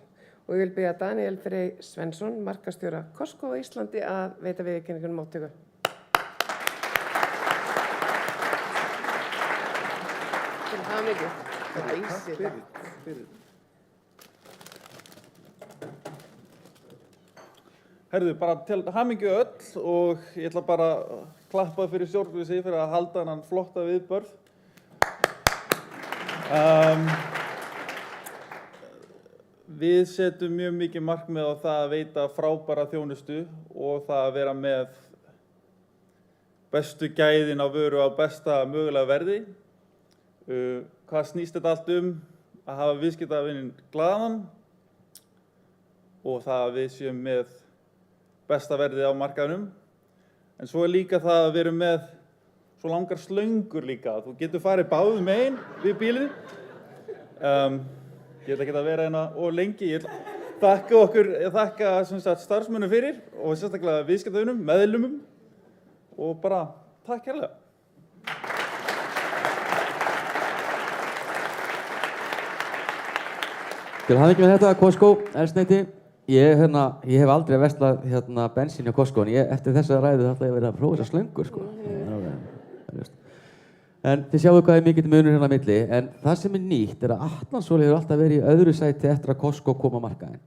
Og ég vil biðja Daniel Frey Svensson, markaðsstjóra Costco á Íslandi, að veita viðurkenningunum móttöku. Til hamingju.
Herðu, bara til hamingju öll og ég ætla bara að klappa fyrir stjórnleysi fyrir að halda þennan flotta viðbörð. Við setjum mjög mikið markmið á það að veita frábæra þjónustu og það að vera með bestu gæðin á vöru á besta mögulega verði. Hvað snýst þetta allt um? Að hafa viðskiptavininn glaðan og það að við séum með besta verðið á markaðnum. En svo er líka það að við erum með svo langar slöngur líka. Þú getur farið báðum megin við bílinn. Ég ætla ekki að vera hérna og lengi. Ég þakka starfsmönnum fyrir og sérstaklega viðskiptavinum, meðlumum og bara takk kærlega.
Til hamingju með þetta, Costco, eldsneyti. Ég hef aldrei verslað bensín hjá Costco, en eftir þessa ræðu ætla ég að vera að prófa þessar slöngur, sko. En þið sjáu hvað er mikill munur hérna á milli, en það sem er nýtt er að Atlantsoli hefur alltaf verið í öðru sæti eftir að Costco kom á markaðinn.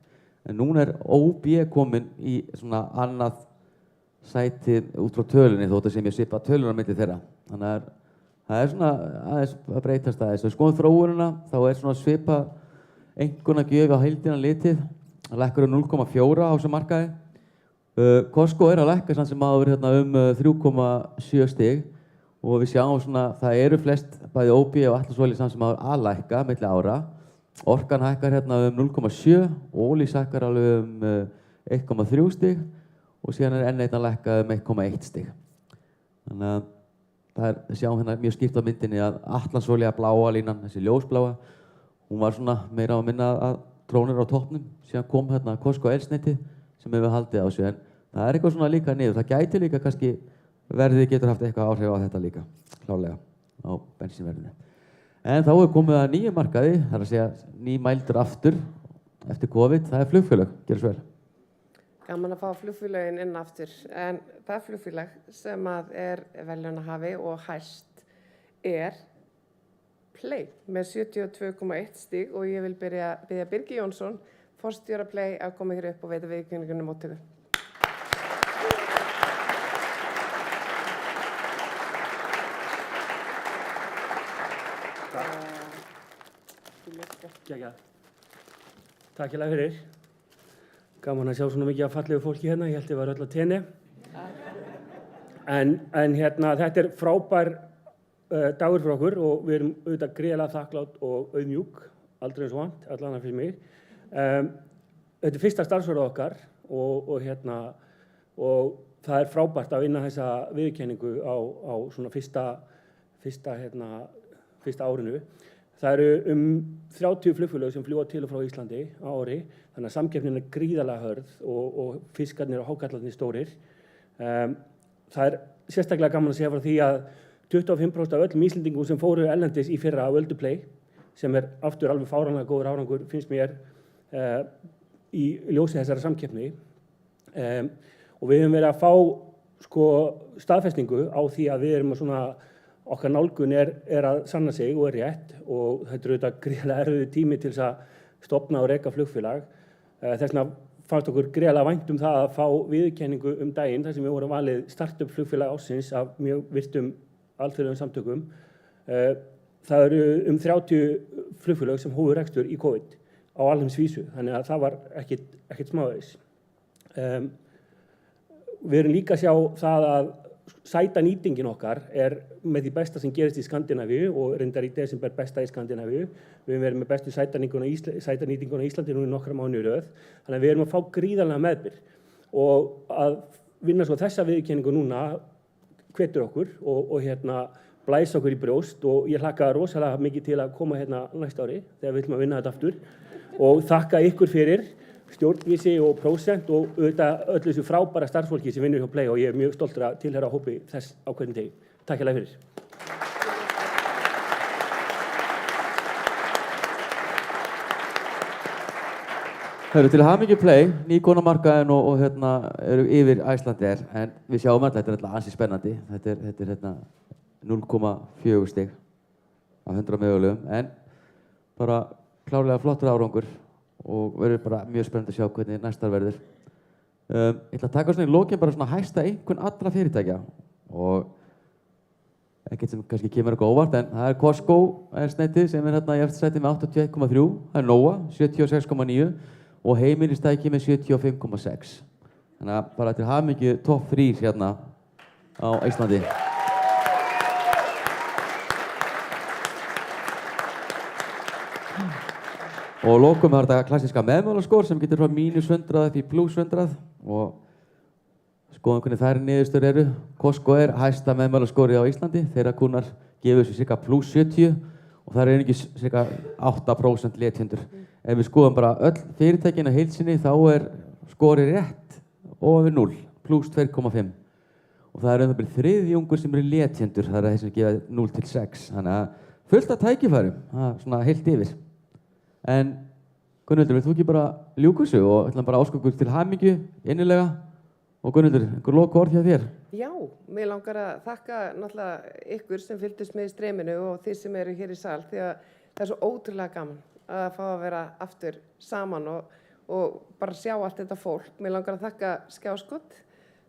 En núna er OB komin í svona annað sæti út frá tölunni, þótt að sem ég svipa tölunni á milli þeirra. Þannig að það er svona aðeins að breytast aðeins. Við skoðum þróunina, þá er svona svipa einkunnagjöf á heildina litið. Það lækkar 0,4 á þessum markaði. Costco er að lækka samt sem áður um 3,7 stig. Og við sjáum svona, það eru flest bæði OB og Atlantsoli samt sem áður að lækka milli ára. Orkan hækkar 0,7, ólís hækkar alveg 1,3 stig og síðan er N1 lækkað 1,1 stig. Þannig að við sjáum mjög skýrt á myndinni að Atlantsoli að bláa línan, þessi ljósbláa, hún var svona meira á að minna að trónir á toppnum. Síðan kom Costco eldsneyti sem hefur haldið á sig, en það er eitthvað svona líka niður. Það gæti líka kannski verðið getur haft eitthvað áhrif á þetta líka, klárlega, á bensínverðinu. En þá er komið að nýju markaði, það er að segja nýmældur aftur eftir COVID, það er flugfélög, gerðu svo vel.
Gaman að fá flugfélögin inn aftur, en það flugfélag sem er verðlaunahafi og hæst er Play með 72,1 stig og ég vil biðja Birgi Jónsson, forstjóra Play, að koma hér upp og veita viðurkenningunum móttöku.
Takk hérlega fyrir. Gaman að sjá svona mikið af fallegu fólki hérna, ég held ég var öll að tenni. En þetta er frábær dagur fyrir okkur og við erum auðvitað gríðarlega þakklátt og auðmjúk, aldrei eins og vant, allan fyrir mig. Þetta er fyrsta starfsárið okkar og það er frábært að vinna þessa viðurkenningu á svona fyrsta árinu. Það eru 30 flugfélög sem fljúga til og frá Íslandi á ári, þannig að samkeppnin er gríðarlega hörð og fiskarnir og hákarlarnir stórir. Það er sérstaklega gaman að segja frá því að 25% af öllum Íslendingum sem fóru erlendis í fyrra á Völdu Play, sem er aftur alveg fáránlega góður árangur, finnst mér, í ljósi þessara samkeppni. Og við höfum verið að fá staðfestingu á því að við erum svona okkar nálgun er að sanna sig og er rétt og þetta er auðvitað gríðarlega erfiður tími til þess að stofna og reka flugfélag. Þess vegna fannst okkur gríðarlega vænt um það að fá viðurkenningu daginn þar sem við vorum valið startup flugfélag ársins af mjög virtum alþjóðlegum samtökum. Það eru 30 flugfélag sem hófu rekstur í COVID á alheimsvísu, þannig að það var ekkert smávegis. Við erum líka að sjá það að sætanýtingin okkar með því besta sem gerist í Skandinavíu og reyndar í desember besta í Skandinavíu. Við höfum verið með bestu sætanýtinguna í Íslandi nú í nokkra mánuði í röð. Þannig að við erum að fá gríðarlega meðbyr. Og að vinna svo þessa viðurkenningu núna hvetur okkur og blæsa okkur í brjóst og ég hlakka rosalega mikið til að koma næsta ári þegar við ætlum að vinna þetta aftur. Og þakka ykkur fyrir stjórnvísi og prósent og auðvitað öllu þessu frábæra starfsfólki sem vinnur hjá Play og ég mjög stoltur að tilheyra hópi þess á hverjum degi. Takk hérlega fyrir.
Það eru til hamingju Play, nýkonamarkaðin og eru yfir Icelandair, en við sjáum alltaf, þetta alltaf ansi spennandi. Þetta er 0,4 stig af 100 mögulegum, en bara klárlega flottur árangur og verður bara mjög spennandi að sjá hvernig næstar verður. Ég ætla að taka svona í lokin bara svona hæsta einkunn allra fyrirtækja og ekkert sem kannski kemur eitthvað óvart, en það Costco sneytið sem í eftir sæti með 81,3, það Nóa 76,9 og heimilistæki með 75,6. Þannig að bara til hamingju topp 3 á Íslandi. Og lokum er þetta klassíska meðmálaskor sem getur frá -100 upp í +100 og skoðum hvernig þær niðurstöður eru. Costco hæsta meðmálaskori á Íslandi, þeirra kúnnar gefur þessu cirka +70 og það einungis cirka 8% létthundur. Ef við skoðum bara öll fyrirtækin á heild sinni þá skorið rétt ofan við 0, +2,5. Og það um það byrja þriðjungur sem eru létthundur, það þeir sem gefa 0 til 6. Þannig að fullt af tækifærum, svona heilt yfir. En Gunnhildur, vilt þú ekki bara ljúka þessu og ætlum bara áskökur til hamingju, innilega? Og Gunnhildur, einhver lokaorð hjá þér?
Já, mér langar að þakka náttúrulega ykkur sem fylgdust með í streyminu og þið sem eru hér í sal því að það svo ótrúlega gaman að fá að vera aftur saman og bara sjá allt þetta fólk. Mér langar að þakka Skjáskot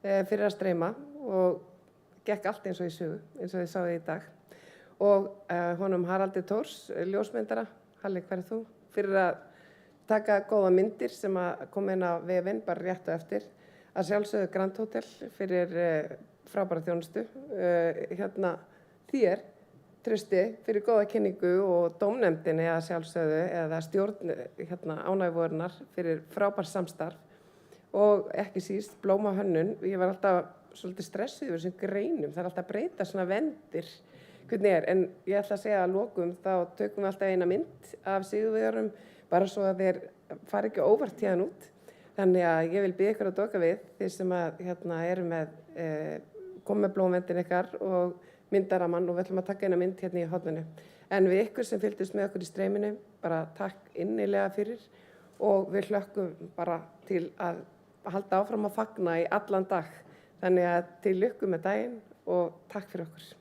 fyrir að streyma og gekk allt eins og í sögu, eins og þið sáðu í dag. Og honum Haraldi Thors, ljósmyndara, Halli, hver þú? Fyrir að taka góða myndir sem að koma inn á vefinn bara rétt og eftir. Að sjálfsögðu Grand Hotel fyrir frábæra þjónustu. Þér, Trausti, fyrir góða kynningu og dómnefndinni að sjálfsögðu eða stjórn ánægjuvorinnar fyrir frábær samstarf. Og ekki síst Blóma hönnun. Ég var alltaf svolítið stressuð yfir þessum greinum. Það alltaf að breyta svona vendir. Hvernig en ég ætla að segja að lokum þá tökum við alltaf eina mynd af sigurvegarum bara svo að þeir fari ekki óvart hérna út. Þannig að ég vil biðja ykkur að doka við þeir sem að eru með komið með blómvendin ykkar og myndaramann og við ætlum að taka eina mynd hérna í horninu. En við ykkur sem fylgdust með okkur í streyminu, bara takk innilega fyrir og við hlökkum bara til að halda áfram að fagna í allan dag. Þannig að til lukku með daginn og takk fyrir okkur.